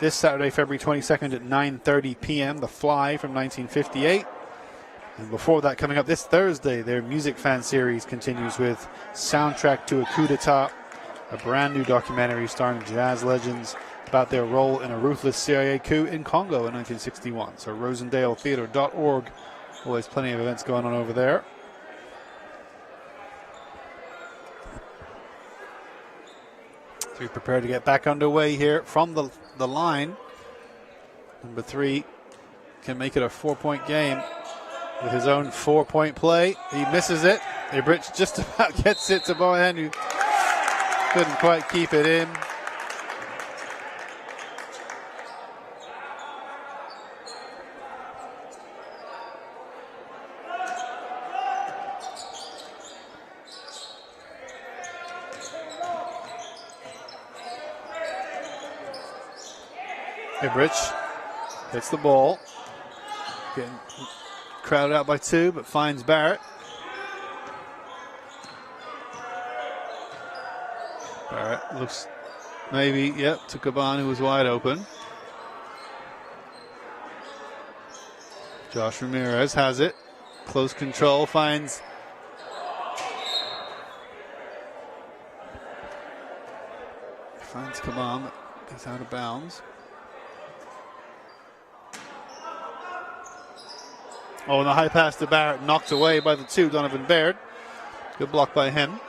This Saturday, February 22nd at 9:30 p.m., The Fly from 1958. And before that, coming up this Thursday, their Music Fan series continues with Soundtrack to a Coup d'etat, a brand new documentary starring jazz legends about their role in a ruthless CIA coup in Congo in 1961. So rosendaletheatre.org. Always plenty of events going on over there. So we prepare to get back underway here from the line. Number 3 can make it a 4-point game with his own 4-point play. He misses it. Ibrich just about gets it to Bohan, who couldn't quite keep it in. Ibrich hits the ball. Getting crowded out by 2, but finds Barrett. Barrett looks maybe, to Caban, who was wide open. Josh Ramirez has it. Close control, finds Caban, gets out of bounds. Oh, and the high pass to Barrett, knocked away by the 2, Donovan Baird. Good block by him.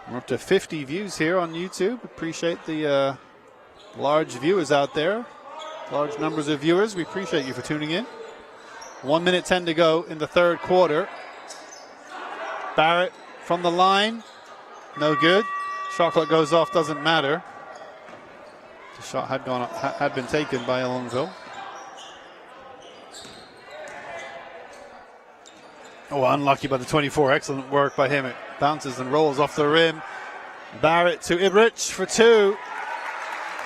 We're up to 50 views here on YouTube. Appreciate the large viewers out there. Large numbers of viewers. We appreciate you for tuning in. 1 minute 10 to go in the third quarter. Barrett from the line. No good. Shot clock goes off, doesn't matter. The shot had been taken by Ellenville. Oh, unlucky by the 24. Excellent work by him. It bounces and rolls off the rim. Barrett to Ibrich for two.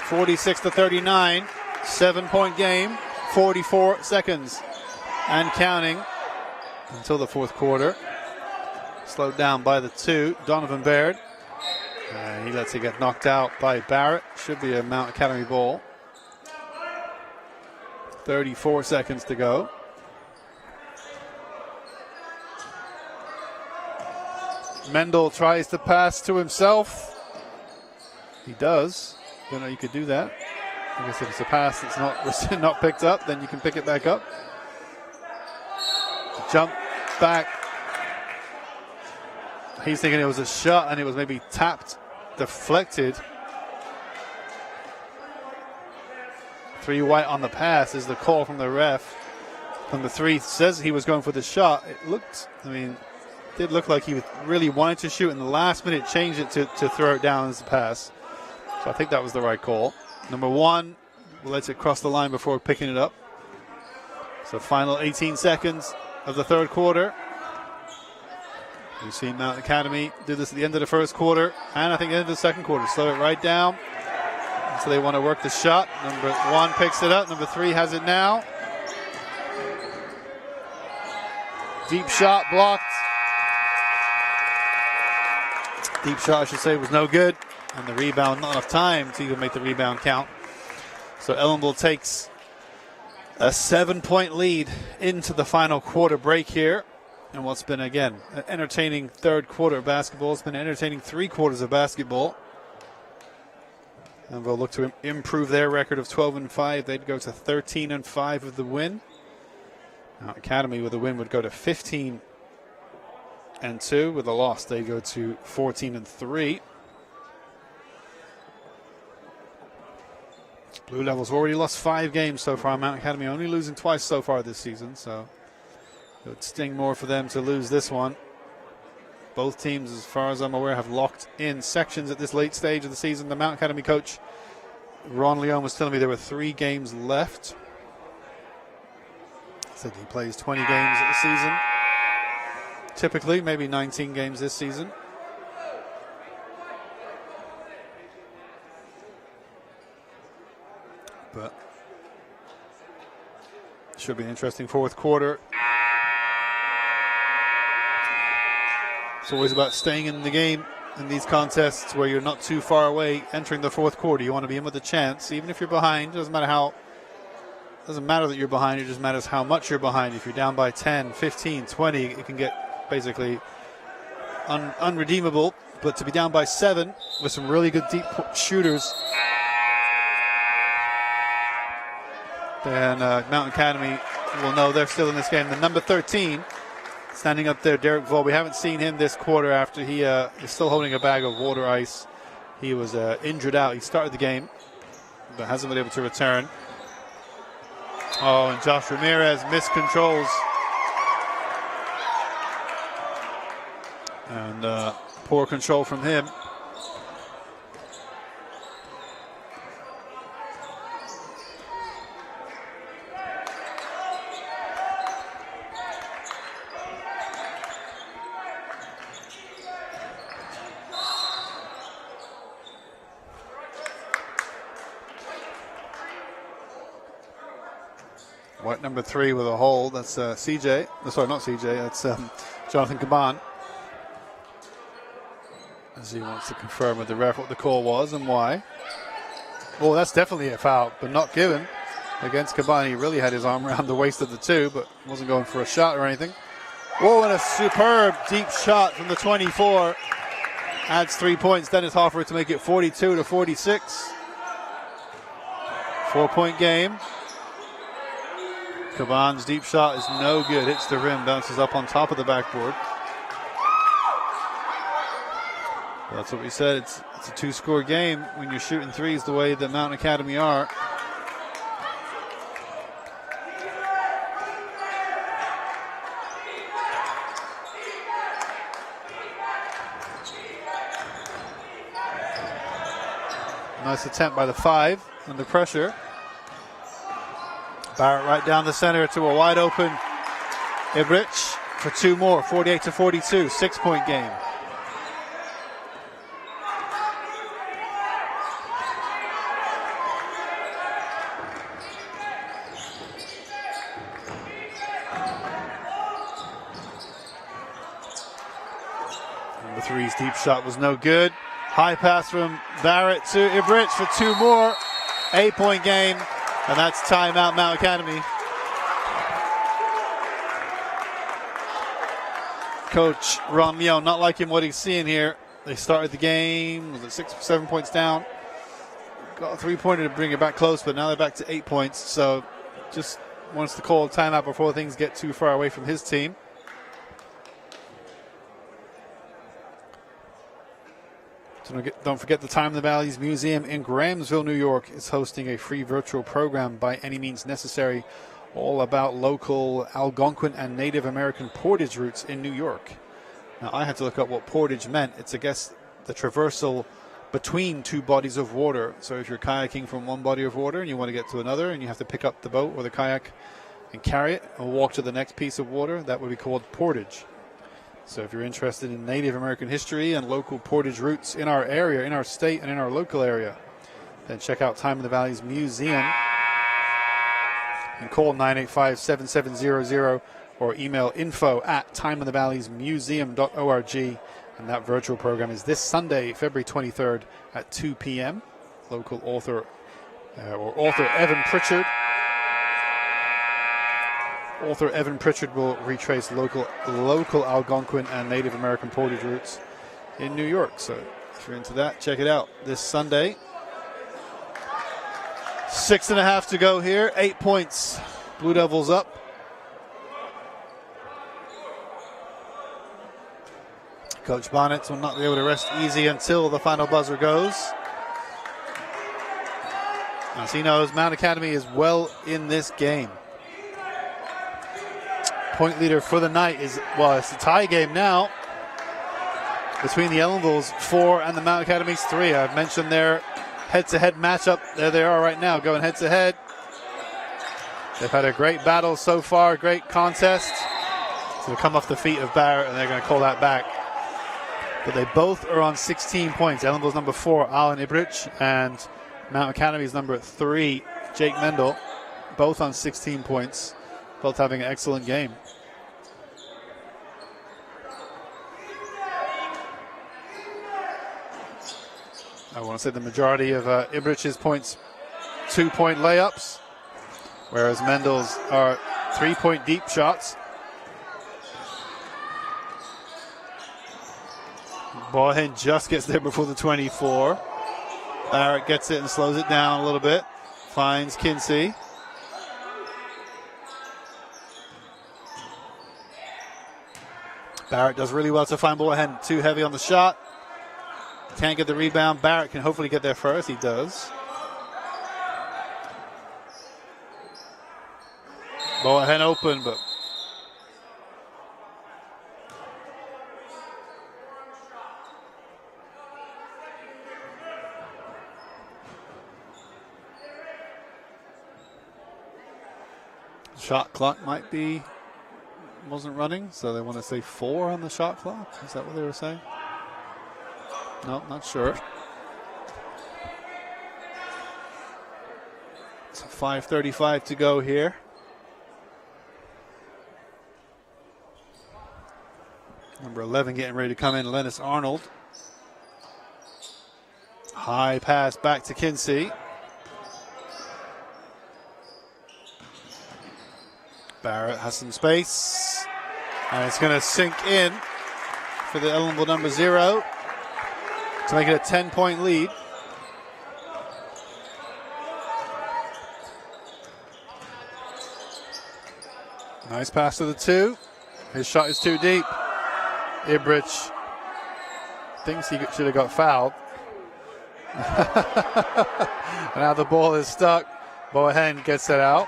46-39. 7-point game. 44 seconds. And counting until the fourth quarter. Slowed down by the two. Donovan Baird. He lets it get knocked out by Barrett. Should be a Mount Academy ball. 34 seconds to go. Mendel tries to pass to himself. He does. Don't know you could do that. I guess if it's a pass that's not picked up, then you can pick it back up. Jump back. He's thinking it was a shot and it was maybe tapped, deflected. 3 white on the pass is the call from the ref. Number 3 says he was going for the shot. It looked, did look like he really wanted to shoot. In the last minute, changed it to throw it down as a pass. So I think that was the right call. Number 1 lets it cross the line before picking it up. So final 18 seconds of the third quarter. We've seen Mount Academy do this at the end of the first quarter, and I think the end of the second quarter. Slow it right down. So they want to work the shot. Number 1 picks it up. Number 3 has it now. Deep shot blocked. Deep shot, I should say, was no good. And the rebound, not enough time to even make the rebound count. So Ellenville takes a 7-point lead into the final quarter break here. And what's been, again, an entertaining third quarter of basketball. It's been an entertaining 3 quarters of basketball. And they'll look to improve their record of 12-5. They'd go to 13-5 with the win. Mount Academy with a win would go to 15-2. With a loss, they go to 14-3. Blue Devils already lost 5 games so far. Mount Academy only losing twice so far this season, so it would sting more for them to lose this one. Both teams, as far as I'm aware, have locked in sections at this late stage of the season. The Mount Academy coach, Ron Leon, was telling me there were 3 games left. He said he plays 20 games a season. Typically, maybe 19 games this season. But should be an interesting fourth quarter. It's always about staying in the game in these contests where you're not too far away entering the fourth quarter. You want to be in with a chance, even if you're behind. Doesn't matter that you're behind. It just matters how much you're behind. If you're down by 10, 15, 20, it can get basically unredeemable. But to be down by 7 with some really good deep shooters, then Mount Academy will know they're still in this game. The number 13, standing up there, Derek Vaughn. We haven't seen him this quarter after he is still holding a bag of water ice. He was injured out. He started the game, but hasn't been able to return. Oh, and Josh Ramirez miscontrols. And poor control from him. White number 3 with a hold. That's CJ. Sorry, not CJ. That's Jonathan Caban. As he wants to confirm with the ref what the call was and why. Well, that's definitely a foul, but not given against Caban. He really had his arm around the waist of the 2, but wasn't going for a shot or anything. Whoa, and a superb deep shot from the 24. Adds 3 points. Dennis Hoffer to make it 42-46. 4-point game. Caban's deep shot is no good. Hits the rim, bounces up on top of the backboard. That's what we said. It's a 2-score game when you're shooting threes the way that Mount Academy are. Nice attempt by the 5 under pressure. Barrett right down the center to a wide open Ibrich for 2 more. 48-42, 6-point game. threes. Deep shot was no good. High pass from Barrett to Ibrich for 2 more. 8-point game, and that's timeout Mount Academy. Coach Ron Mio not liking what he's seeing here. They started the game, was it 6 or 7 points down? Got a 3-pointer to bring it back close, but now they're back to 8 points. So just wants to call a timeout before things get too far away from his team. So don't forget the Time in the Valleys Museum in Grahamsville, New York is hosting a free virtual program by any means necessary, all about local Algonquin and Native American portage routes in New York. Now, I had to look up what portage meant. It's, I guess, the traversal between 2 bodies of water. So if you're kayaking from one body of water and you want to get to another and you have to pick up the boat or the kayak and carry it and walk to the next piece of water, that would be called portage. So if you're interested in Native American history and local portage routes in our area, in our state, and in our local area, then check out Time in the Valleys Museum and call 985-7700 or email info@timeinthevalleymuseum.org. And that virtual program is this Sunday, February 23rd at 2 p.m. Local author Evan Pritchard. Author Evan Pritchard will retrace local Algonquin and Native American portage routes in New York. So if you're into that, check it out this Sunday. 6.5 to go here. 8 points. Blue Devils up. Coach Bonnet will not be able to rest easy until the final buzzer goes. As he knows, Mount Academy is well in this game. Point leader for the night is, well, it's a tie game now between the Ellenville's 4 and the Mount Academy's 3. I've mentioned their head-to-head matchup. There they are right now, going head-to-head. They've had a great battle so far, great contest. So they come off the feet of Barrett, and they're going to call that back. But they both are on 16 points. Ellenville's number 4, Alan Ibrich, and Mount Academy's number 3, Jake Mendel, both on 16 points, both having an excellent game. I want to say the majority of Ibrich's points, 2-point layups, whereas Mendel's are 3-point deep shots. Boyhen just gets there before the 24. Barrett gets it and slows it down a little bit. Finds Kinsey. Barrett does really well to find Boyhen. Too heavy on the shot. Can't get the rebound. Barrett can hopefully get there first. He does. Boyhen open, but shot clock wasn't running, so they want to say 4 on the shot clock. Is that what they were saying? No, not sure. So 5:35 to go here. Number 11 getting ready to come in, Lennis Arnold. High pass back to Kinsey. Barrett has some space, and it's going to sink in for the Ellenville number 0 to make it a 10-point lead. Nice pass to the 2. His shot is too deep. Ibrich thinks he should have got fouled. And now the ball is stuck. Boyhen gets it out.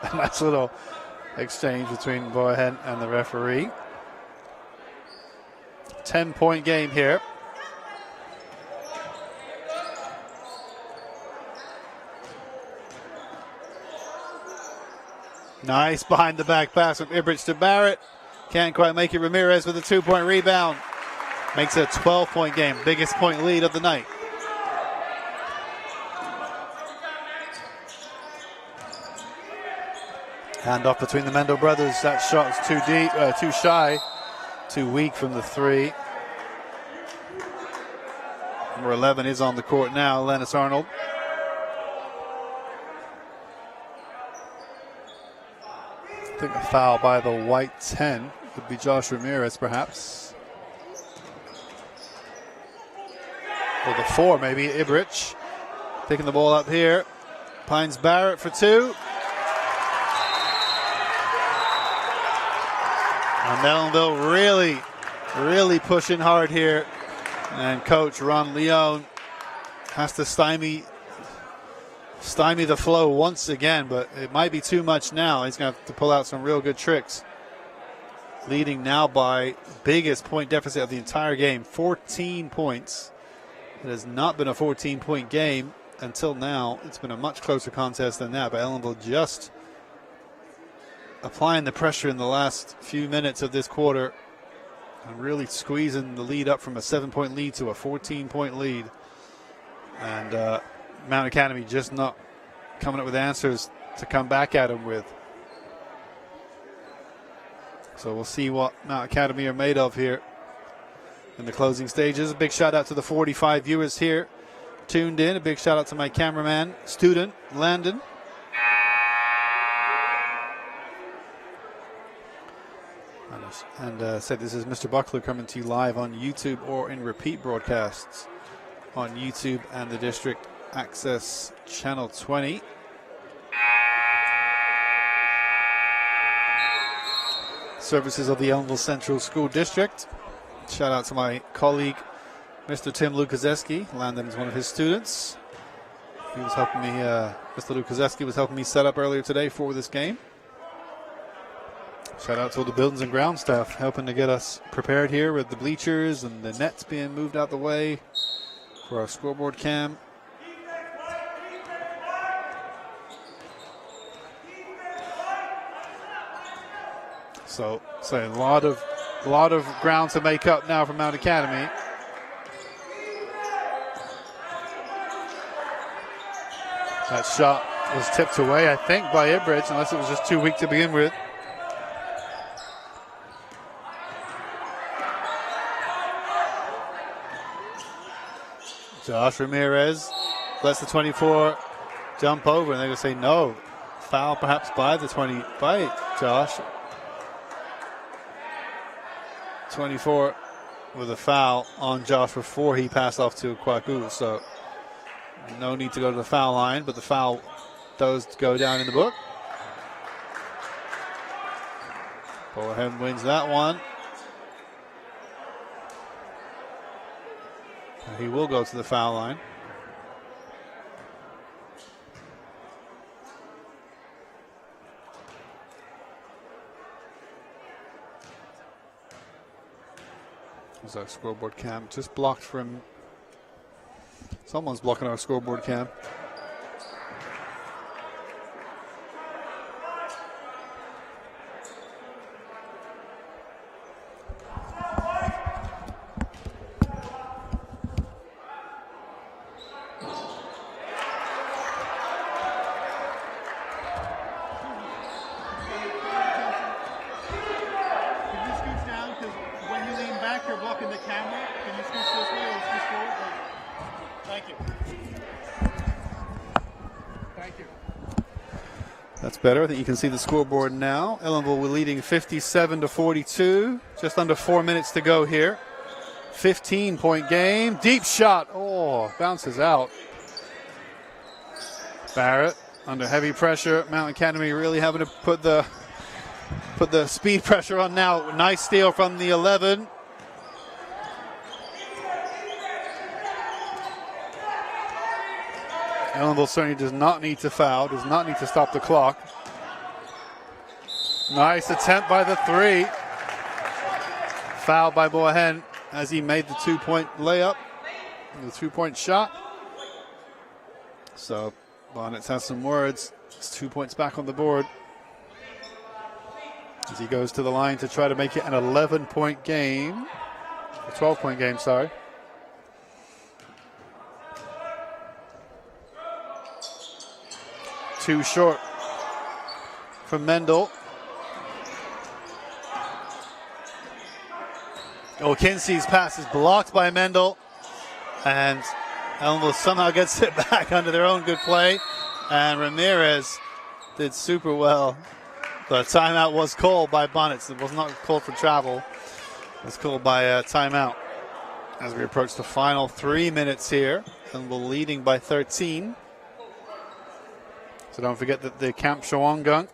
A nice little exchange between Boyhen and the referee. 10-point game here. Nice behind the back pass from Ibrich to Barrett. Can't quite make it. Ramirez with a 2-point rebound. Makes it a 12-point game. Biggest point lead of the night. Handoff between the Mendel brothers. That shot was too deep, too shy, too weak from the three. Number 11 is on the court now, Lennis Arnold. I think a foul by the white 10 would be Josh Ramirez, perhaps. Or the 4, maybe, Ibrich. Picking the ball up here. Pines Barrett for 2. And Ellenville really pushing hard here. And coach Ron Leone has to stymie the flow once again, but it might be too much now. He's going to have to pull out some real good tricks. Leading now by biggest point deficit of the entire game, 14 points. It has not been a 14-point game until now. It's been a much closer contest than that, but Ellenville just applying the pressure in the last few minutes of this quarter and really squeezing the lead up from a 7-point lead to a 14-point lead. And Mount Academy just not coming up with answers to come back at him with. So we'll see what Mount Academy are made of here in the closing stages. A big shout out to the 45 viewers here tuned in. A big shout out to my cameraman, student, Landon. And said this is Mr. Buckler coming to you live on YouTube or in repeat broadcasts on YouTube and the District Access Channel 20. Services of the Ellenville Central School District. Shout out to my colleague, Mr. Tim Lukazeski. Landon is one of his students. He was helping me, Mr. Lukazeski was helping me set up earlier today for this game. Shout out to all the buildings and ground staff helping to get us prepared here with the bleachers and the nets being moved out the way for our scoreboard cam. So a lot of ground to make up now for Mount Academy. That shot was tipped away, I think, by Ibrich, unless it was just too weak to begin with. Josh Ramirez lets the 24 jump over, and they're going to say no. Foul perhaps by the 20, by Josh. 24 with a foul on Josh before he passed off to Kwaku. So no need to go to the foul line, but the foul does go down in the book. Bohem wins that one. He will go to the foul line. There's our scoreboard cam just blocked from. Someone's blocking our scoreboard cam. Better. I think you can see the scoreboard now. Ellenville we're leading 57-42. Just under 4 minutes to go here. 15-point game. Deep shot. Oh, bounces out. Barrett under heavy pressure. Mount Academy really having to put the speed pressure on now. Nice steal from the 11. Ellenville certainly does not need to foul, does not need to stop the clock. Nice attempt by the 3. Foul by Bohen as he made the 2-point layup, the 2-point shot. So Bonnets has some words. It's 2 points back on the board as he goes to the line to try to make it an 11-point game. A 12-point game, sorry. Too short from Mendel. Oh, Kinsey's pass is blocked by Mendel. And Ellenville somehow gets it back under their own good play. And Ramirez did super well. The timeout was called by Bonnets. It was not called for travel. It was called by a timeout. As we approach the final 3 minutes here. Ellenville leading by 13. So don't forget that the Camp Shawangunk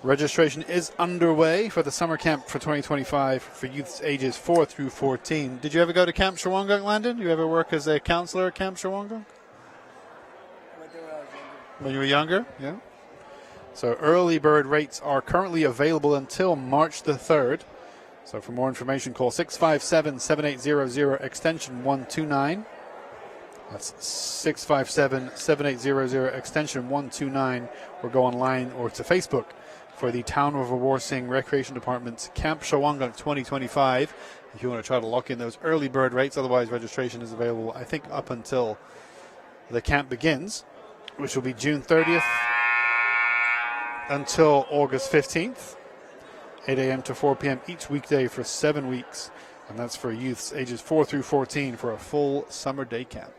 registration is underway for the summer camp for 2025 for youths ages 4 through 14. Did you ever go to Camp Shawangunk, Landon? You ever work as a counselor at Camp Shawangunk? When you were younger? Yeah. So early bird rates are currently available until March the 3rd. So for more information, call 657-7800 extension 129. That's 657-7800 extension 129, or go online or to Facebook for the Town of Warsing Recreation Department's Camp Shawangunk 2025. If you want to try to lock in those early bird rates, otherwise registration is available, I think, up until the camp begins, which will be June 30th until August 15th, 8 a.m. to 4 p.m. each weekday for 7 weeks. And that's for youths ages 4 through 14 for a full summer day camp.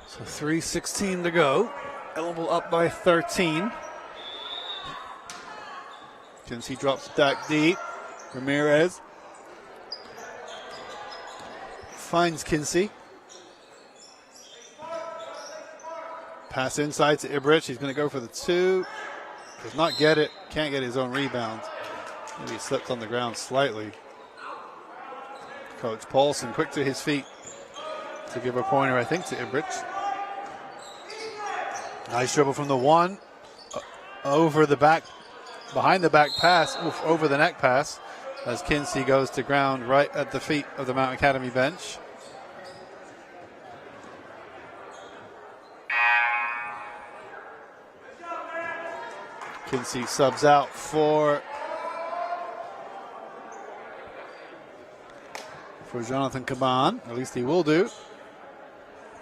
So 3:16 to go. Ellenville up by 13. Kinsey drops back deep. Ramirez finds Kinsey. Pass inside to Ibrich. He's going to go for the 2. Does not get it. Can't get his own rebound. Maybe he slipped on the ground slightly. Coach Paulson quick to his feet to give a pointer, I think, to Ibrich. Nice dribble from the 1. Over the back, behind the back pass, over the neck pass, as Kinsey goes to ground right at the feet of the Mount Academy bench. Kinsey subs out for Jonathan Caban. At least he will do.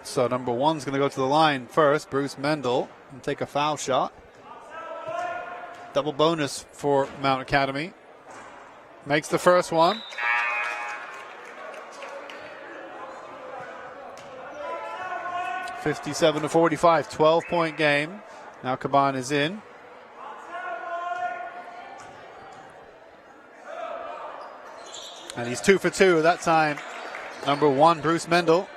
So number 1's going to go to the line first, Bruce Mendel, and take a foul shot. Double bonus for Mount Academy. Makes the first one. (57-45), 12-point game. Now Caban is in. And he's 2 for 2 that time. Number 1, Bruce Mendel.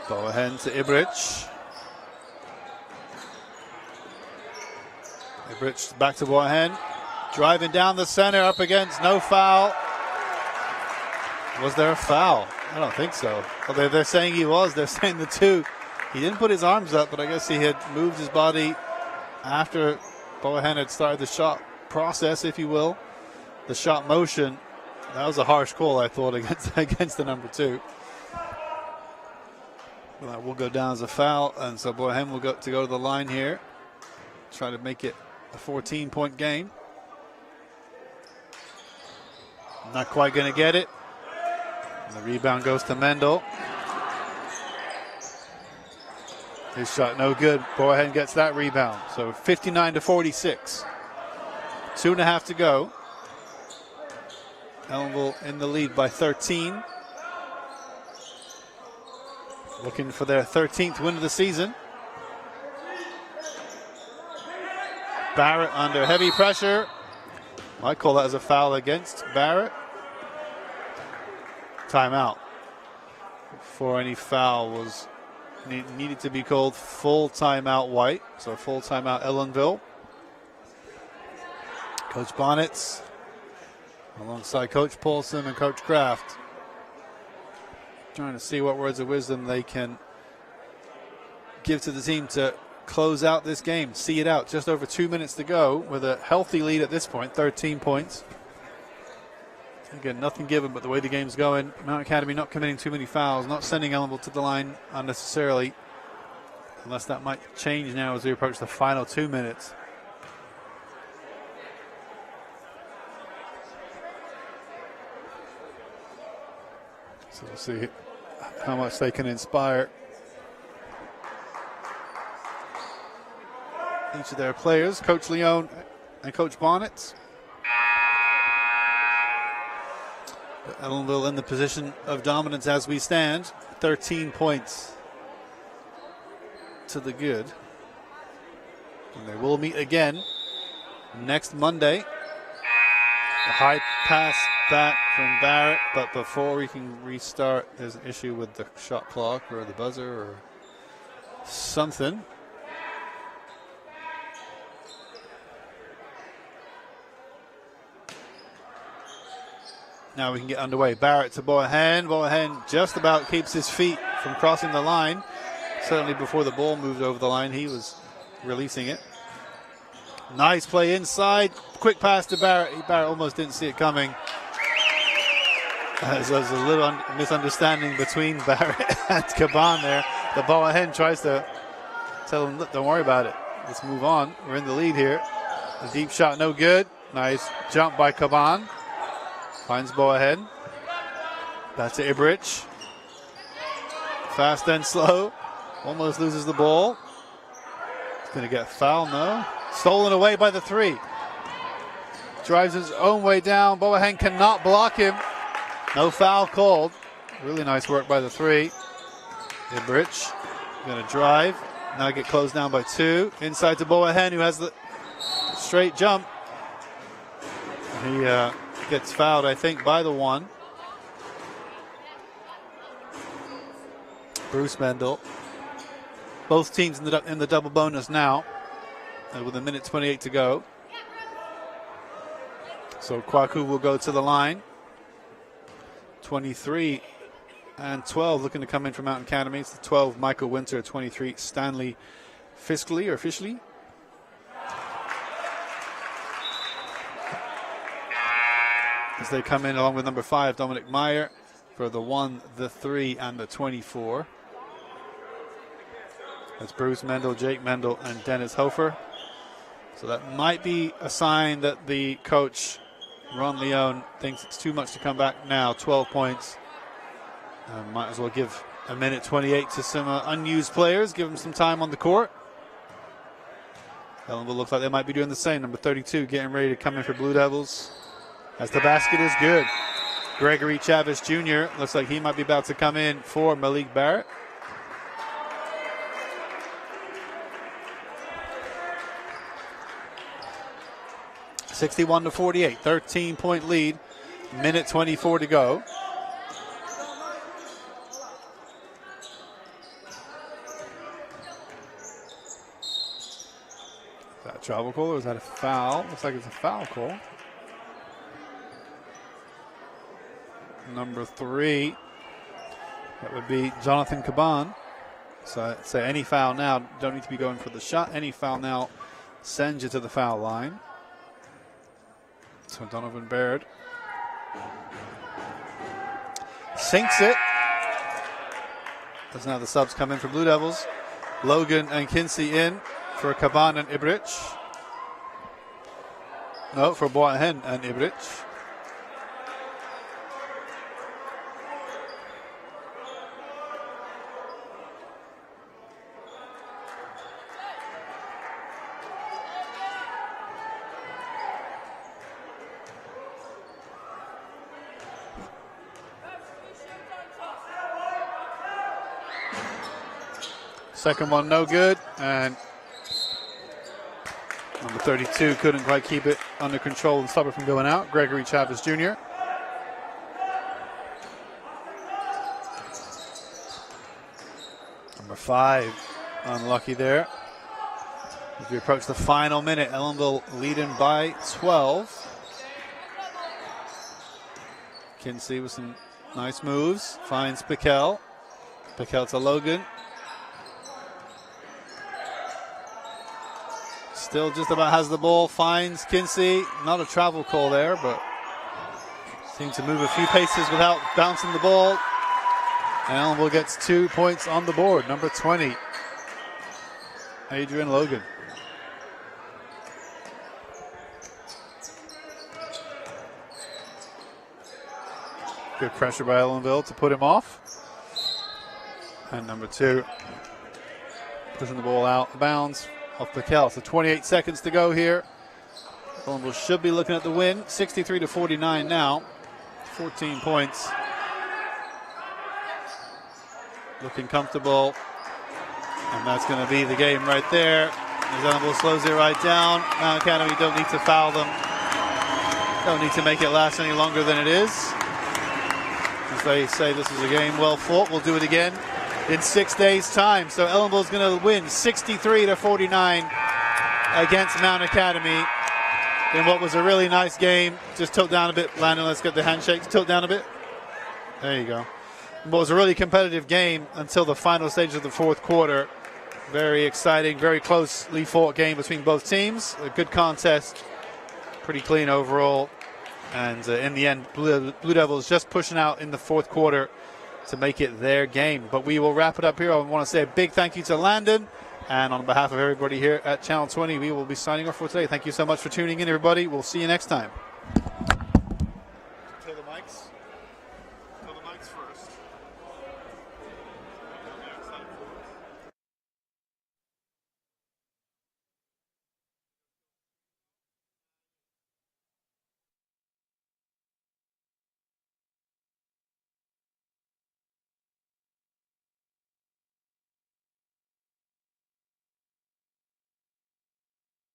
Boahen to Ibrich. Ibrich back to Boahen. Driving down the center, up against, no foul. Was there a foul? I don't think so. Well, they're saying he was. They're saying the 2. He didn't put his arms up, but I guess he had moved his body after Boahen had started the shot process, if you will. The shot motion. That was a harsh call, I thought, against the number 2. Well, that will go down as a foul, and so Boahen will go to the line here. Try to make it a 14-point game. Not quite going to get it. And the rebound goes to Mendel. His shot no good. Boahen gets that rebound. So 59-46. 2.5 to go. Ellenville in the lead by 13. Looking for their 13th win of the season. Barrett under heavy pressure. Might call that as a foul against Barrett. Timeout. Before any foul was needed to be called. Full timeout White. So full timeout Ellenville. Coach Bonnets alongside Coach Paulson and Coach Kraft. Trying to see what words of wisdom they can give to the team to close out this game, see it out. Just over 2 minutes to go with a healthy lead at this point, 13 points. Again, nothing given, but the way the game's going, Mount Academy not committing too many fouls, not sending Ellenville to the line unnecessarily, unless that might change now as we approach the final 2 minutes. So we'll see how much they can inspire each of their players, Coach Leone and Coach Bonnet. Ellenville in the position of dominance as we stand, 13 points to the good. And they will meet again next Monday. A high pass back from Barrett, but before we can restart, there's an issue with the shot clock or the buzzer or something. Now we can get underway. Barrett to Boahen. Boahen just about keeps his feet from crossing the line. Certainly before the ball moved over the line, he was releasing it. Nice play inside. Quick pass to Barrett. Barrett almost didn't see it coming. There's a little misunderstanding between Barrett and Caban there. The Boahen tries to tell him, look, don't worry about it. Let's move on. We're in the lead here. The deep shot, no good. Nice jump by Caban. Finds Boahen. Back to Ibrich. Fast and slow. Almost loses the ball. He's going to get fouled, no. Stolen away by the three. Drives his own way down. Boahen cannot block him. No foul called. Really nice work by the three. Ibrich going to drive. Now get closed down by two. Inside to Boahen, who has the straight jump. He gets fouled, I think, by the one. Bruce Mendel. Both teams in the double bonus now, with a minute 28 to go. So Kwaku will go to the line. 23 and 12 looking to come in from Mountain Academy. It's the 12, Michael Winter, 23, Stanley Fishley. As they come in along with number 5, Dominic Meyer, for the 1, the 3, and the 24. That's Bruce Mendel, Jake Mendel, and Dennis Hofer. So that might be a sign that the coach, Ron Leone, thinks it's too much to come back now. 12 points. Might as well give a minute 28 to some unused players, give them some time on the court. Ellenville looks like they might be doing the same. Number 32 getting ready to come in for Blue Devils. As the basket is good. Gregory Chavez Jr. looks like he might be about to come in for Malik Barrett. (61-48), 13-point lead, minute 24 to go. Is that a travel call or is that a foul? Looks like it's a foul call. Number 3, that would be Jonathan Caban. So I'd say any foul now, don't need to be going for the shot. Any foul now sends you to the foul line. So Donovan Baird sinks it. As now the subs come in for Blue Devils. Logan and Kinsey in for Caban and Ibrich. No, for Boahen and Ibrich. Second one no good, and number 32 couldn't quite keep it under control and stop it from going out. Gregory Chavez Jr. Number 5 unlucky there. As we approach the final minute, Ellenville leading by 12. Kinsey with some nice moves, finds Piquel. Piquel to Logan. Still just about has the ball, finds Kinsey. Not a travel call there, but Seem to move a few paces without bouncing the ball. And Ellenville gets 2 points on the board. Number 20, Adrian Logan. Good pressure by Ellenville to put him off. And number 2, pushing the ball out of bounds off Pakel. So 28 seconds to go here. Ellenville should be looking at the win. 63-49 now. 14 points. Looking comfortable. And that's going to be the game right there. As Ellenville slows it right down. Mount Academy don't need to foul them. Don't need to make it last any longer than it is. As they say, this is a game well fought. We'll do it again in 6 days' time. So Ellenville's going to win 63-49 against Mount Academy in what was a really nice game. Just tilt down a bit, Landon. Let's get the handshakes. Tilt down a bit. There you go. It was a really competitive game until the final stage of the fourth quarter. Very exciting, very closely fought game between both teams. A good contest, pretty clean overall. And in the end, Blue Devils just pushing out in the fourth quarter to make it their game. But we will wrap it up here. I want to say a big thank you to Landon. And on behalf of everybody here at Channel 20, we will be signing off for today. Thank you so much for tuning in, everybody. We'll see you next time. Tell the mics. Tell the mics first.